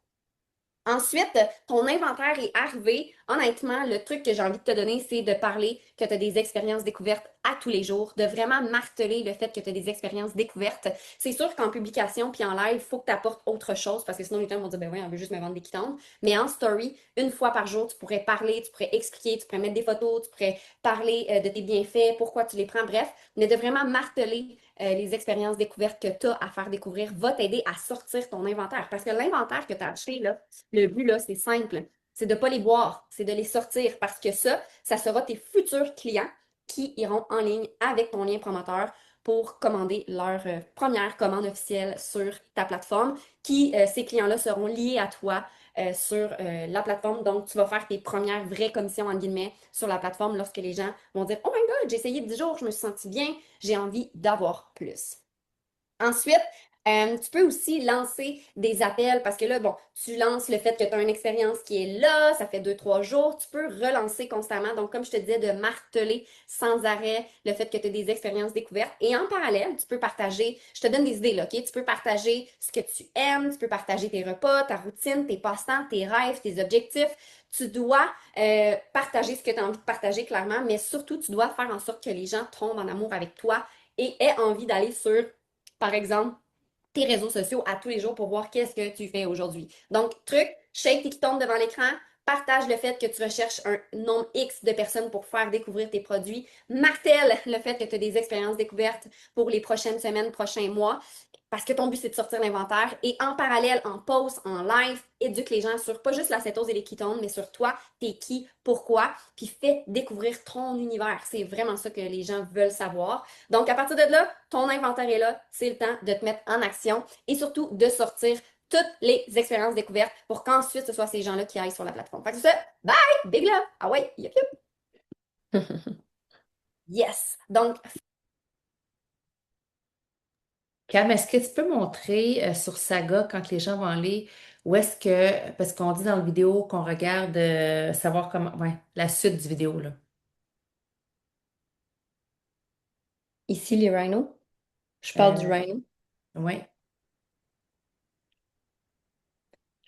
Ensuite, ton inventaire est arrivé. Honnêtement, le truc que j'ai envie de te donner, c'est de parler que tu as des expériences découvertes à tous les jours, de vraiment marteler le fait que tu as des expériences découvertes. C'est sûr qu'en publication puis en live, il faut que tu apportes autre chose parce que sinon les gens vont dire, ben oui, on veut juste me vendre des quittants. Mais en story, une fois par jour, tu pourrais parler, tu pourrais expliquer, tu pourrais mettre des photos, tu pourrais parler de tes bienfaits, pourquoi tu les prends, bref, mais de vraiment marteler les expériences découvertes que tu as à faire découvrir va t'aider à sortir ton inventaire. Parce que l'inventaire que tu as acheté, là, le but, là, c'est simple. C'est de ne pas les boire, c'est de les sortir parce que ça sera tes futurs clients qui iront en ligne avec ton lien promoteur pour commander leur première commande officielle sur ta plateforme, ces clients-là seront liés à toi sur la plateforme. Donc, tu vas faire tes premières vraies commissions, en guillemets, sur la plateforme lorsque les gens vont dire, oh my God, j'ai essayé 10 jours, je me suis sentie bien, j'ai envie d'avoir plus. Ensuite, tu peux aussi lancer des appels parce que là, bon, tu lances le fait que tu as une expérience qui est là, ça fait 2, 3 jours, tu peux relancer constamment. Donc, comme je te disais, de marteler sans arrêt le fait que tu as des expériences découvertes. Et en parallèle, tu peux partager, je te donne des idées là, OK? Tu peux partager ce que tu aimes, tu peux partager tes repas, ta routine, tes passe-temps, tes rêves, tes objectifs. Tu dois partager ce que tu as envie de partager clairement, mais surtout, tu dois faire en sorte que les gens tombent en amour avec toi et aient envie d'aller sur par exemple, tes réseaux sociaux à tous les jours pour voir qu'est-ce que tu fais aujourd'hui. Donc, truc, shake tes tombes devant l'écran, partage le fait que tu recherches un nombre X de personnes pour faire découvrir tes produits, martèle le fait que tu as des expériences découvertes pour les prochaines semaines, prochains mois, parce que ton but, c'est de sortir l'inventaire. Et en parallèle, en post, en live, éduque les gens sur pas juste la cétose et les ketones, mais sur toi, t'es qui, pourquoi, puis fais découvrir ton univers. C'est vraiment ça que les gens veulent savoir. Donc, à partir de là, ton inventaire est là. C'est le temps de te mettre en action et surtout de sortir toutes les expériences découvertes pour qu'ensuite, ce soit ces gens-là qui aillent sur la plateforme. Fait que c'est ça. Bye! Big love! Ah ouais, yup, yup. Yes! Donc, Cam, est-ce que tu peux montrer sur Saga quand les gens vont aller, où est-ce que, parce qu'on dit dans la vidéo qu'on regarde, savoir comment, ouais, la suite du vidéo, là. Ici, les rhinos. Je parle du Euh, rhino. ouais,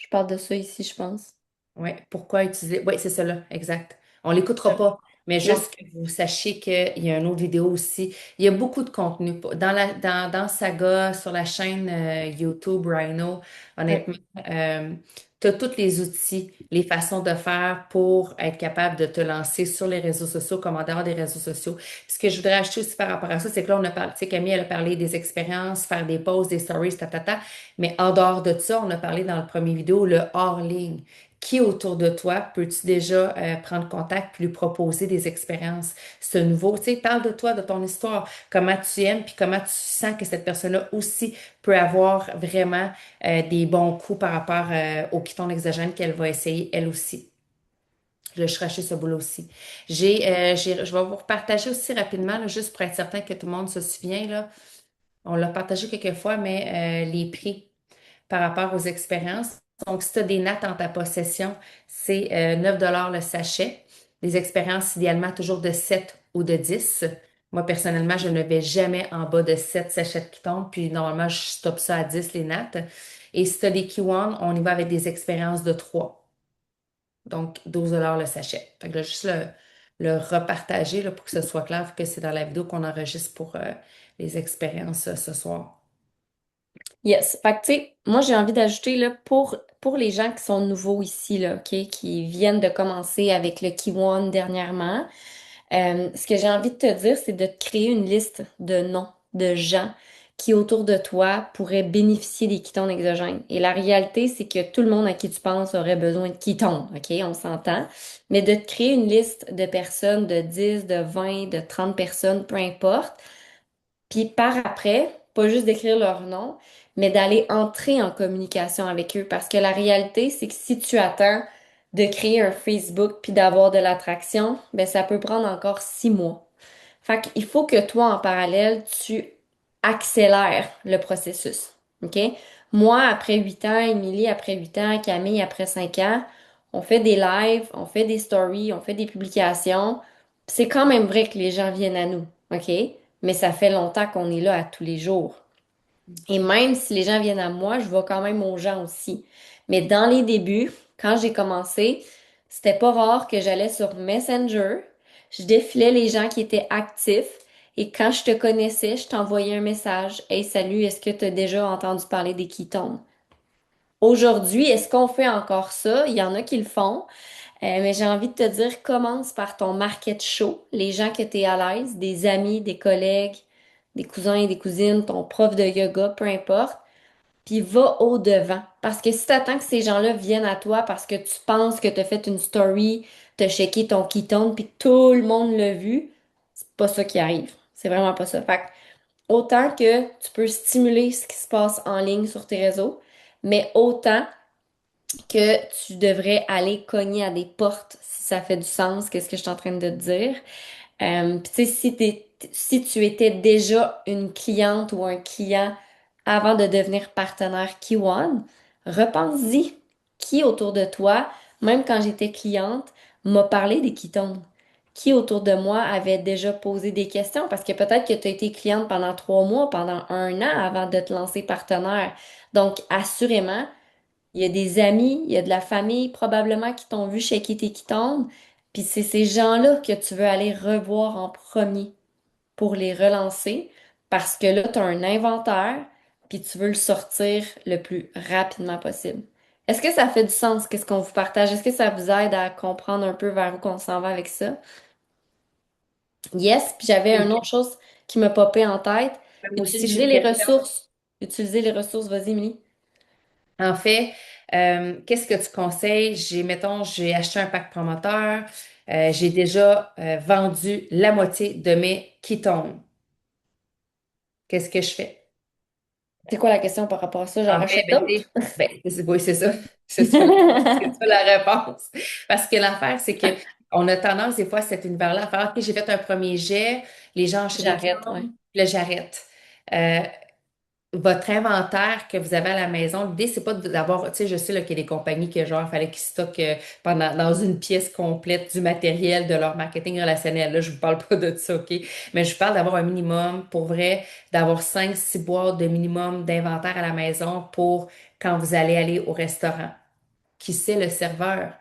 Je parle de ça ici, je pense. ouais. Pourquoi utiliser? Oui, c'est ça là, exact. On l'écoutera Euh, pas, mais non. juste que vous sachiez qu'il y a une autre vidéo aussi. Il y a beaucoup de contenu. Dans Saga, sur la chaîne YouTube Rhino, Ouais. honnêtement, tu as tous les outils, les façons de faire pour être capable de te lancer sur les réseaux sociaux, comme en dehors des réseaux sociaux. Puis ce que je voudrais ajouter aussi par rapport à ça, c'est que là, on a parlé, tu sais, Camille, elle a parlé des expériences, faire des posts, des stories, mais en dehors de ça, on a parlé dans le premier vidéo, le hors-ligne. Qui autour de toi peux-tu déjà prendre contact puis lui proposer des expériences? Ce nouveau, tu sais, parle de toi, de ton histoire, comment tu aimes puis comment tu sens que cette personne-là aussi peut avoir vraiment des bons coups par rapport au keton exogène qu'elle va essayer elle aussi. Je suis racheter ce boulot aussi. Je vais vous partager aussi rapidement, là, juste pour être certain que tout le monde se souvient, là. On l'a partagé quelques fois, mais les prix par rapport aux expériences. Donc, si tu as des nattes en ta possession, c'est 9 le sachet. Les expériences, idéalement, toujours de 7 ou de 10. Moi, personnellement, je ne vais jamais en bas de 7 sachets qui tombent, puis normalement, je stoppe ça à 10 les nattes. Et si tu as des Q1, on y va avec des expériences de 3. Donc, 12 le sachet. Fait que là, juste le repartager là, pour que ce soit clair que c'est dans la vidéo qu'on enregistre pour les expériences ce soir. Yes. Fait que, tu sais, moi, j'ai envie d'ajouter, là, pour les gens qui sont nouveaux ici, là, OK, qui viennent de commencer avec le Kiwon dernièrement, ce que j'ai envie de te dire, c'est de te créer une liste de noms de gens qui, autour de toi, pourraient bénéficier des ketones exogènes. Et la réalité, c'est que tout le monde à qui tu penses aurait besoin de ketones, OK? On s'entend. Mais de te créer une liste de personnes, de 10, de 20, de 30 personnes, peu importe, puis par après, pas juste d'écrire leur nom, mais d'aller entrer en communication avec eux. Parce que la réalité, c'est que si tu attends de créer un Facebook puis d'avoir de l'attraction, ben ça peut prendre encore 6 mois. Fait qu'il faut que toi, en parallèle, tu accélères le processus. OK? Moi, après 8 ans, Émilie, après 8 ans, Camille, après 5 ans, on fait des lives, on fait des stories, on fait des publications. C'est quand même vrai que les gens viennent à nous. OK? Mais ça fait longtemps qu'on est là à tous les jours. Et même si les gens viennent à moi, je vais quand même aux gens aussi. Mais dans les débuts, quand j'ai commencé, c'était pas rare que j'allais sur Messenger, je défilais les gens qui étaient actifs et quand je te connaissais, je t'envoyais un message. Hey, salut, est-ce que tu as déjà entendu parler des ketones? Aujourd'hui, est-ce qu'on fait encore ça? Il y en a qui le font. Mais j'ai envie de te dire, commence par ton market show, les gens que tu es à l'aise, des amis, des collègues, des cousins et des cousines, ton prof de yoga, peu importe, puis va au-devant. Parce que si tu attends que ces gens-là viennent à toi parce que tu penses que tu as fait une story, tu as checké ton ketone, puis que tout le monde l'a vu, c'est pas ça qui arrive. C'est vraiment pas ça. Fait que autant que tu peux stimuler ce qui se passe en ligne sur tes réseaux, mais autant que tu devrais aller cogner à des portes si ça fait du sens, qu'est-ce que je suis en train de te dire. Puis tu sais, si tu étais déjà une cliente ou un client avant de devenir partenaire Kiwan, repense-y. Qui autour de toi, même quand j'étais cliente, m'a parlé des ketones? Qui autour de moi avait déjà posé des questions? Parce que peut-être que tu as été cliente pendant 3 mois, pendant un an avant de te lancer partenaire. Donc, assurément, il y a des amis, il y a de la famille probablement qui t'ont vu chez qui qui tombent. Puis c'est ces gens-là que tu veux aller revoir en premier pour les relancer parce que là, tu as un inventaire puis tu veux le sortir le plus rapidement possible. Est-ce que ça fait du sens, qu'est-ce qu'on vous partage? Est-ce que ça vous aide à comprendre un peu vers où qu'on s'en va avec ça? Yes, puis j'avais une autre chose qui me popait en tête. Moi aussi, j'ai Utiliser une les question. ressources. Utiliser les ressources, vas-y, Émilie. En fait, qu'est-ce que tu conseilles? Mettons, j'ai acheté un pack promoteur, j'ai déjà vendu la moitié de mes ketones. Qu'est-ce que je fais? C'est quoi la question par rapport à ça? J'en En fait, rachète d'autres? oui, c'est ça. C'est ça. C'est ça la réponse. Parce que l'affaire, c'est que on a tendance des fois, cet univers-là, à faire, OK, j'ai fait un premier jet, les gens achètent des J'arrête, ketones, ouais. puis là, j'arrête. Euh, Votre inventaire que vous avez à la maison, l'idée, c'est pas d'avoir, tu sais, je sais là, qu'il y a des compagnies que genre, il fallait qu'ils stockent dans une pièce complète du matériel de leur marketing relationnel. Là, je vous parle pas de ça, OK? Mais je vous parle d'avoir un minimum, pour vrai, d'avoir 5, 6 boîtes de minimum d'inventaire à la maison pour quand vous allez aller au restaurant. Qui sait le serveur?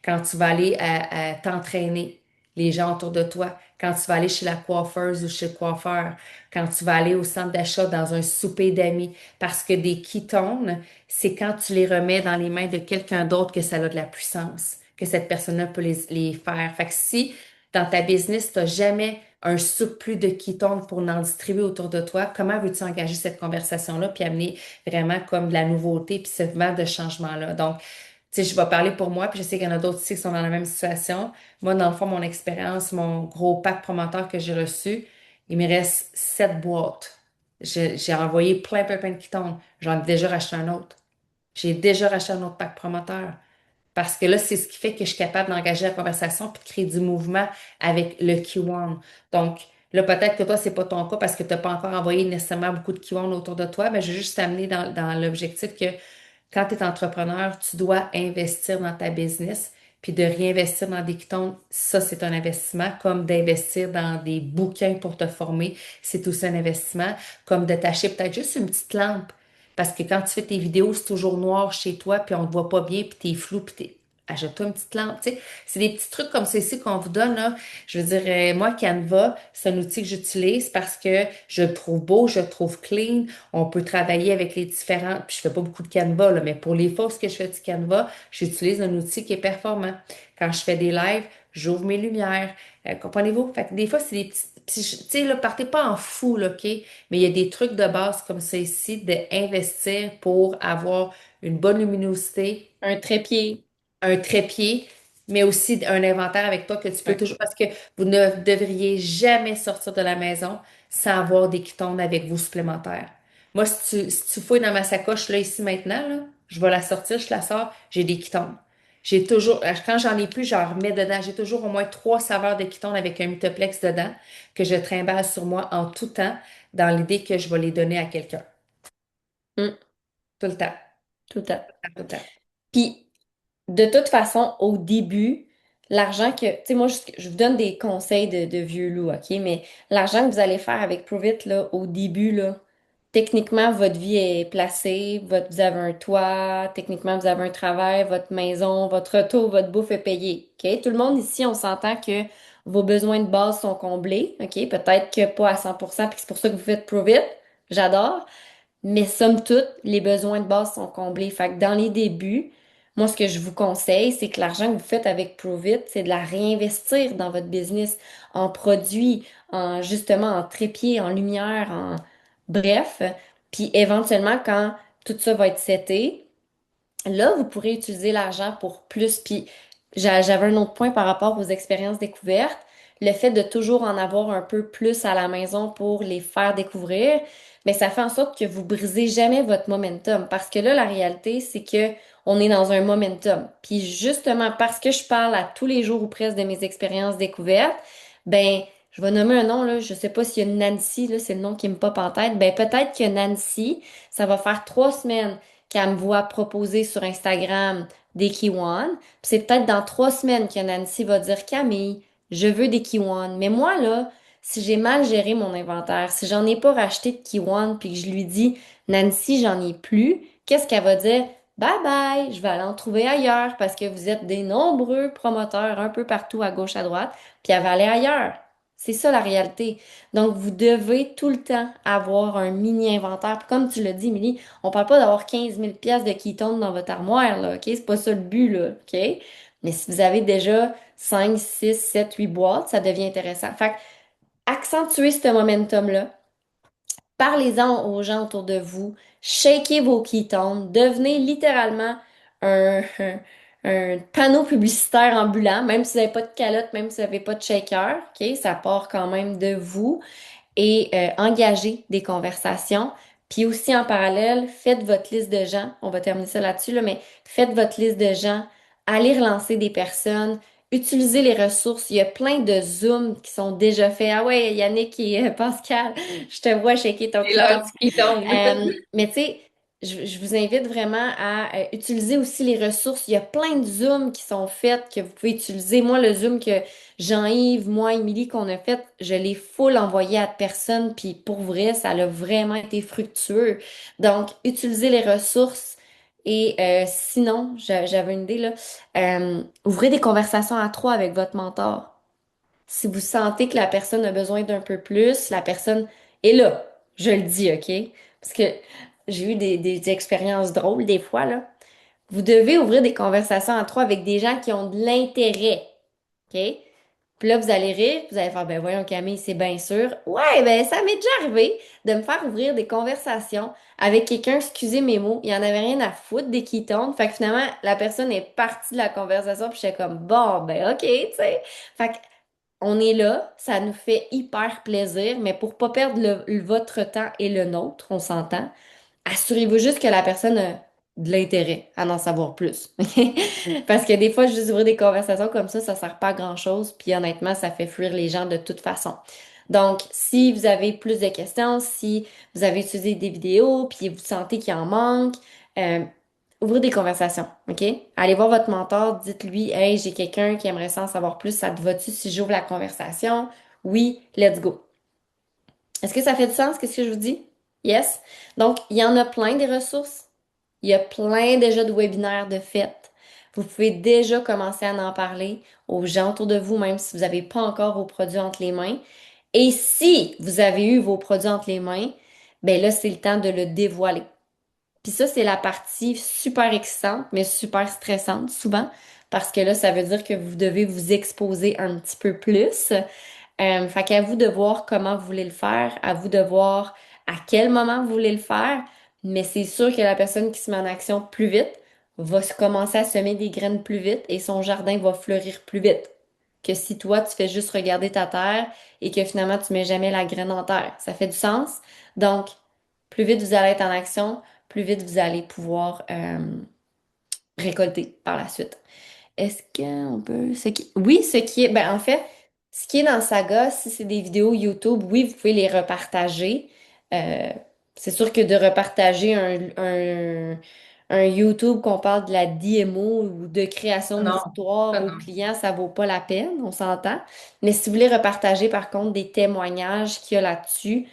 Quand tu vas aller à t'entraîner, les gens autour de toi, quand tu vas aller chez la coiffeuse ou chez le coiffeur, quand tu vas aller au centre d'achat dans un souper d'amis, parce que des ketones, c'est quand tu les remets dans les mains de quelqu'un d'autre que ça a de la puissance, que cette personne-là peut les faire. Fait que si dans ta business, tu n'as jamais un surplus de ketones pour en distribuer autour de toi, comment veux-tu engager cette conversation-là puis amener vraiment comme de la nouveauté puis ce vent de changement-là? Donc, tu sais, je vais parler pour moi, puis je sais qu'il y en a d'autres ici qui sont dans la même situation. Moi, dans le fond, mon expérience, mon gros pack promoteur que j'ai reçu, il me reste 7 boîtes. J'ai envoyé plein de quitons. J'en ai déjà racheté un autre. J'ai déjà racheté un autre pack promoteur. Parce que là, c'est ce qui fait que je suis capable d'engager la conversation puis de créer du mouvement avec le Q1. Donc, Là, peut-être que toi, c'est pas ton cas parce que tu n'as pas encore envoyé nécessairement beaucoup de keywords autour de toi, mais je veux juste t'amener dans l'objectif que quand tu es entrepreneur, tu dois investir dans ta business, puis de réinvestir dans des pitons, ça, c'est un investissement, comme d'investir dans des bouquins pour te former, c'est aussi un investissement, comme de t'acheter peut-être juste une petite lampe. Parce que quand tu fais tes vidéos, c'est toujours noir chez toi, puis on te voit pas bien, puis t'es flou, puis t'es... Achète-toi une petite lampe, tu sais. C'est des petits trucs comme ceci qu'on vous donne, là. Je veux dire, moi, Canva, c'est un outil que j'utilise parce que je le trouve beau, je le trouve clean. On peut travailler avec les différents. Puis je fais pas beaucoup de Canva, là, mais pour les fois que je fais du Canva, j'utilise un outil qui est performant. Quand je fais des lives, j'ouvre mes lumières. Comprenez-vous? Fait que des fois, c'est des petits. Tu sais, là, partez pas en fou, là, OK? Mais il y a des trucs de base comme ça ici, d'investir pour avoir une bonne luminosité, Un trépied. un trépied, mais aussi un inventaire avec toi que tu peux Ouais. toujours, parce que vous ne devriez jamais sortir de la maison sans avoir des quitons avec vous supplémentaires. Moi, si tu fouilles dans ma sacoche, là, ici, maintenant, là, je vais la sortir, je la sors, j'ai des quitons. J'ai toujours, quand j'en ai plus, j'en remets dedans. J'ai toujours au moins 3 saveurs de quitons avec un Mythoplex dedans que je trimballe sur moi en tout temps dans l'idée que je vais les donner à quelqu'un. Mm, Tout le temps. tout à fait. Tout le temps. Puis, de toute façon, au début, l'argent que, tu sais, moi, je vous donne des conseils de vieux loup, OK? Mais l'argent que vous allez faire avec Pruvit, là, au début, là, techniquement, votre vie est placée, vous avez un toit, techniquement, vous avez un travail, votre maison, votre auto, votre bouffe est payée, OK? Tout le monde ici, on s'entend que vos besoins de base sont comblés, OK? Peut-être que pas à 100%, puis c'est pour ça que vous faites Pruvit. J'adore. Mais somme toute, les besoins de base sont comblés. Fait que dans les débuts, moi, ce que je vous conseille, c'est que l'argent que vous faites avec Provit, c'est de la réinvestir dans votre business, en produits, en justement en trépied, en lumière, en bref. Puis éventuellement, quand tout ça va être seté, là, vous pourrez utiliser l'argent pour plus. Puis j'avais un autre point par rapport aux expériences découvertes. Le fait de toujours en avoir un peu plus à la maison pour les faire découvrir, mais ça fait en sorte que vous brisez jamais votre momentum. Parce que là, la réalité, c'est que on est dans un momentum. Puis justement, parce que je parle à tous les jours ou presque de mes expériences découvertes, ben, je vais nommer un nom, là. Je sais pas s'il y a une Nancy, là, c'est le nom qui me pop en tête. Ben, peut-être que Nancy, ça va faire 3 semaines qu'elle me voit proposer sur Instagram des Kiwans. Puis c'est peut-être dans 3 semaines que Nancy va dire, Camille, je veux des Kiwans. Mais moi, là, si j'ai mal géré mon inventaire, si j'en ai pas racheté de Kiwans, puis que je lui dis, Nancy, j'en ai plus, qu'est-ce qu'elle va dire? Bye bye, je vais aller en trouver ailleurs parce que vous êtes des nombreux promoteurs un peu partout à gauche, à droite, puis elle va aller ailleurs. C'est ça la réalité. Donc, vous devez tout le temps avoir un mini inventaire. Puis comme tu l'as dit, Émilie, on parle pas d'avoir 15 000 pièces de ketones dans votre armoire, là, OK? C'est pas ça le but, là, OK? Mais si vous avez déjà 5, 6, 7, 8 boîtes, ça devient intéressant. Fait que, accentuez ce momentum-là. Parlez-en aux gens autour de vous. Shakez vos ketones. Devenez littéralement un, un panneau publicitaire ambulant, même si vous n'avez pas de calotte, même si vous n'avez pas de shaker, OK? Ça part quand même de vous et engager des conversations. Puis aussi en parallèle, faites votre liste de gens. On va terminer ça là-dessus, là, mais faites votre liste de gens. Allez relancer des personnes. Utilisez les ressources. Il y a plein de Zooms qui sont déjà faits. Ah ouais, Yannick et Pascal, je te vois shaker ton C'est l'heure piton. du piton. Mais tu sais, je vous invite vraiment à utiliser aussi les ressources. Il y a plein de Zooms qui sont faites que vous pouvez utiliser. Moi, le Zoom que Jean-Yves, moi, Émilie, qu'on a fait, je l'ai full envoyé à personne, puis pour vrai, ça a vraiment été fructueux. Donc, utilisez les ressources. Et sinon, j'avais une idée là, ouvrez des conversations à trois avec votre mentor. Si vous sentez que la personne a besoin d'un peu plus, la personne est là. Je le dis, OK? Parce que j'ai eu des expériences drôles des fois, là. Vous devez ouvrir des conversations à trois avec des gens qui ont de l'intérêt. OK? Puis là, vous allez rire, vous allez faire, ben voyons Camille, c'est bien sûr. Ouais, ben ça m'est déjà arrivé de me faire ouvrir des conversations avec quelqu'un, excusez mes mots, il y en avait rien à foutre des ketones. Fait que finalement, la personne est partie de la conversation, puis j'étais comme, bon, ben ok, tu sais. Fait que on est là, ça nous fait hyper plaisir, mais pour pas perdre votre temps et le nôtre, on s'entend, assurez-vous juste que la personne a de l'intérêt à en savoir plus. OK? Parce que des fois, juste ouvrir des conversations comme ça sert pas à grand-chose, puis honnêtement, ça fait fuir les gens de toute façon. Donc, si vous avez plus de questions, si vous avez utilisé des vidéos, puis vous sentez qu'il en manque, euh, ouvrez des conversations, OK? Allez voir votre mentor, dites-lui, hey, j'ai quelqu'un qui aimerait ça en savoir plus, ça te va-tu si j'ouvre la conversation? Oui, let's go. Est-ce que ça fait du sens, qu'est-ce que je vous dis? Yes. Donc, il y en a plein des ressources. Il y a plein déjà de webinaires de fait. Vous pouvez déjà commencer à en parler aux gens autour de vous, même si vous n'avez pas encore vos produits entre les mains. Et si vous avez eu vos produits entre les mains, ben là, c'est le temps de le dévoiler. Puis ça, c'est la partie super excitante, mais super stressante souvent, parce que là, ça veut dire que vous devez vous exposer un petit peu plus. Fait qu'à vous de voir comment vous voulez le faire, à vous de voir à quel moment vous voulez le faire, mais c'est sûr que la personne qui se met en action plus vite va commencer à semer des graines plus vite et son jardin va fleurir plus vite que si toi, tu fais juste regarder ta terre et que finalement, tu mets jamais la graine en terre. Ça fait du sens? Donc, plus vite vous allez être en action, plus vite vous allez pouvoir récolter par la suite. Est-ce qu'on peut... Oui, ce qui est... Ben, en fait, ce qui est dans Saga, si c'est des vidéos YouTube, oui, vous pouvez les repartager. Euh, c'est sûr que de repartager un YouTube qu'on parle de la DMO ou de création Non, d'histoire ça aux non. clients, ça vaut pas la peine, on s'entend. Mais si vous voulez repartager, par contre, des témoignages qu'il y a là-dessus,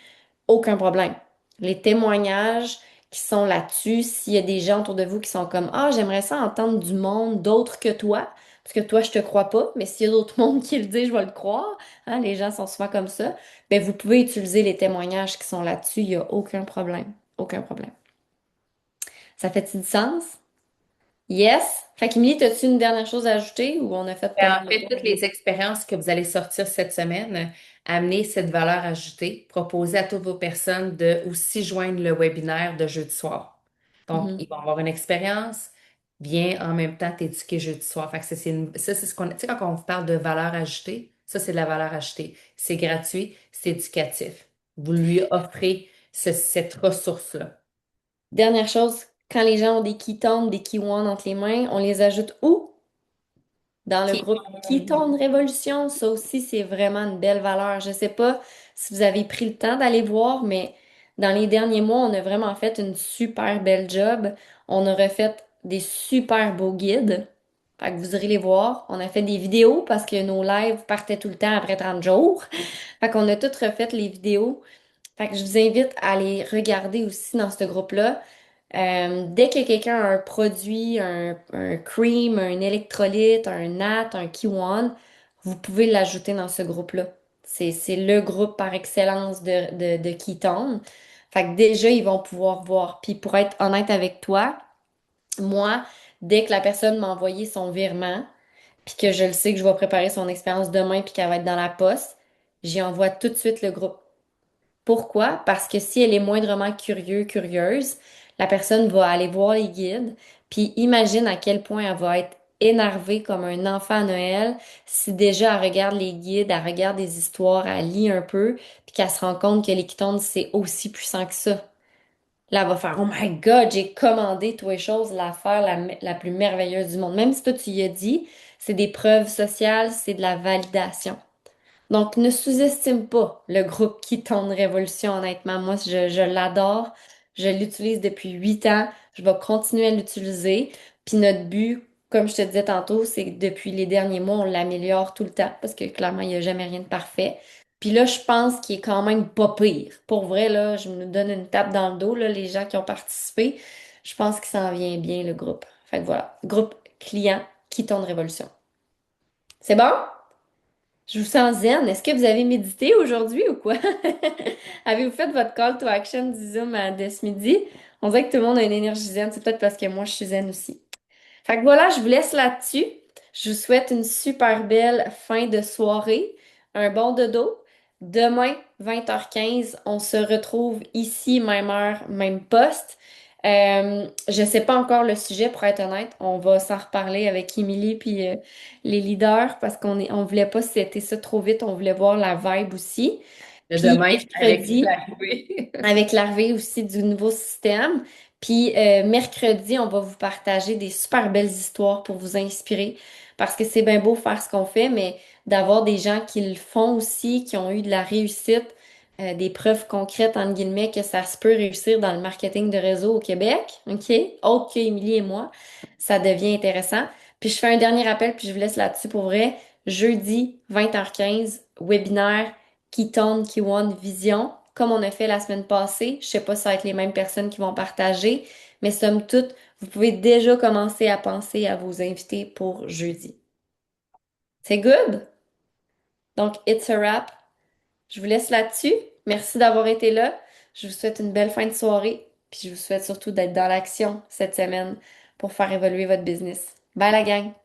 aucun problème. Les témoignages qui sont là-dessus, s'il y a des gens autour de vous qui sont comme, ah, j'aimerais ça entendre du monde d'autre que toi, parce que toi, je te crois pas, mais s'il y a d'autres mondes qui le disent, je vais le croire. Hein, les gens sont souvent comme ça. Ben, vous pouvez utiliser les témoignages qui sont là-dessus, il n'y a aucun problème. Aucun problème. Ça fait-il du sens? Yes. Fait qu'Émilie, as-tu une dernière chose à ajouter ou on a fait pas Ben, mal en le fait, tour? toutes les expériences que vous allez sortir cette semaine, amenez cette valeur ajoutée, proposez à toutes vos personnes de aussi joindre le webinaire de jeudi soir. Donc, Mhm. ils vont avoir une expérience, viens en même temps t'éduquer jeudi soir. Fait que ça, c'est ce qu'on, tu sais, quand on vous parle de valeur ajoutée, ça, c'est de la valeur ajoutée. C'est gratuit, c'est éducatif. Vous lui offrez cette ressource-là. Dernière chose, quand les gens ont des ketones, des kiwans entre les mains, on les ajoute où? Dans le Qui- groupe Ketone Révolution, ça aussi, c'est vraiment une belle valeur. Je sais pas si vous avez pris le temps d'aller voir, mais dans les derniers mois, on a vraiment fait une super belle job. On a refait des super beaux guides. Fait que vous irez les voir. On a fait des vidéos parce que nos lives partaient tout le temps après 30 jours. Fait qu'on a toutes refait les vidéos. Fait que je vous invite à les regarder aussi dans ce groupe-là. Dès que quelqu'un a un produit, un cream, un électrolyte, un NAT, un Kiwan, vous pouvez l'ajouter dans ce groupe-là. C'est le groupe par excellence de ketone. Fait que déjà, ils vont pouvoir voir. Puis pour être honnête avec toi, moi, dès que la personne m'a envoyé son virement, puis que je le sais que je vais préparer son expérience demain, puis qu'elle va être dans la poste, j'y envoie tout de suite le groupe. Pourquoi? Parce que si elle est moindrement curieuse, la personne va aller voir les guides, puis imagine à quel point elle va être énervée comme un enfant à Noël si déjà elle regarde les guides, elle regarde des histoires, elle lit un peu, puis qu'elle se rend compte que les Ketones, c'est aussi puissant que ça. Là, elle va faire, Oh my God, j'ai commandé toi les choses, l'affaire la plus merveilleuse du monde. Même si toi tu y as dit, c'est des preuves sociales, c'est de la validation. Donc, ne sous-estime pas le groupe qui tourne Révolution, honnêtement. Moi, je l'adore. Je l'utilise depuis 8 ans. Je vais continuer à l'utiliser. Puis notre but, comme je te disais tantôt, c'est que depuis les derniers mois, on l'améliore tout le temps parce que clairement, il n'y a jamais rien de parfait. Puis là, je pense qu'il est quand même pas pire. Pour vrai, là, je me donne une tape dans le dos, là, les gens qui ont participé. Je pense qu'il s'en vient bien, le groupe. Fait que voilà, groupe client qui tourne Révolution. C'est bon? Je vous sens zen. Est-ce que vous avez médité aujourd'hui ou quoi? Avez-vous fait votre call to action du Zoom de ce midi? On dirait que tout le monde a une énergie zen. C'est peut-être parce que moi, je suis zen aussi. Fait que voilà, je vous laisse là-dessus. Je vous souhaite une super belle fin de soirée. Un bon dodo. Demain, 20h15, on se retrouve ici, même heure, même poste. Je sais pas encore le sujet, pour être honnête. On va s'en reparler avec Émilie puis les leaders parce on voulait pas setter ça trop vite. On voulait voir la vibe aussi. Le Puis demain avec mercredi, l'arrivée. avec l'arrivée aussi du nouveau système. Puis mercredi, on va vous partager des super belles histoires pour vous inspirer parce que c'est bien beau faire ce qu'on fait, mais d'avoir des gens qui le font aussi, qui ont eu de la réussite, des preuves concrètes, entre guillemets, que ça se peut réussir dans le marketing de réseau au Québec, OK? Autre que Émilie et moi, ça devient intéressant. Puis je fais un dernier appel, puis je vous laisse là-dessus pour vrai. Jeudi, 20h15, webinaire Ketone K1 Vision, comme on a fait la semaine passée. Je sais pas si ça va être les mêmes personnes qui vont partager, mais somme toute, vous pouvez déjà commencer à penser à vos invités pour jeudi. C'est good? Donc, it's a wrap. Je vous laisse là-dessus. Merci d'avoir été là. Je vous souhaite une belle fin de soirée. Puis je vous souhaite surtout d'être dans l'action cette semaine pour faire évoluer votre business. Bye la gang!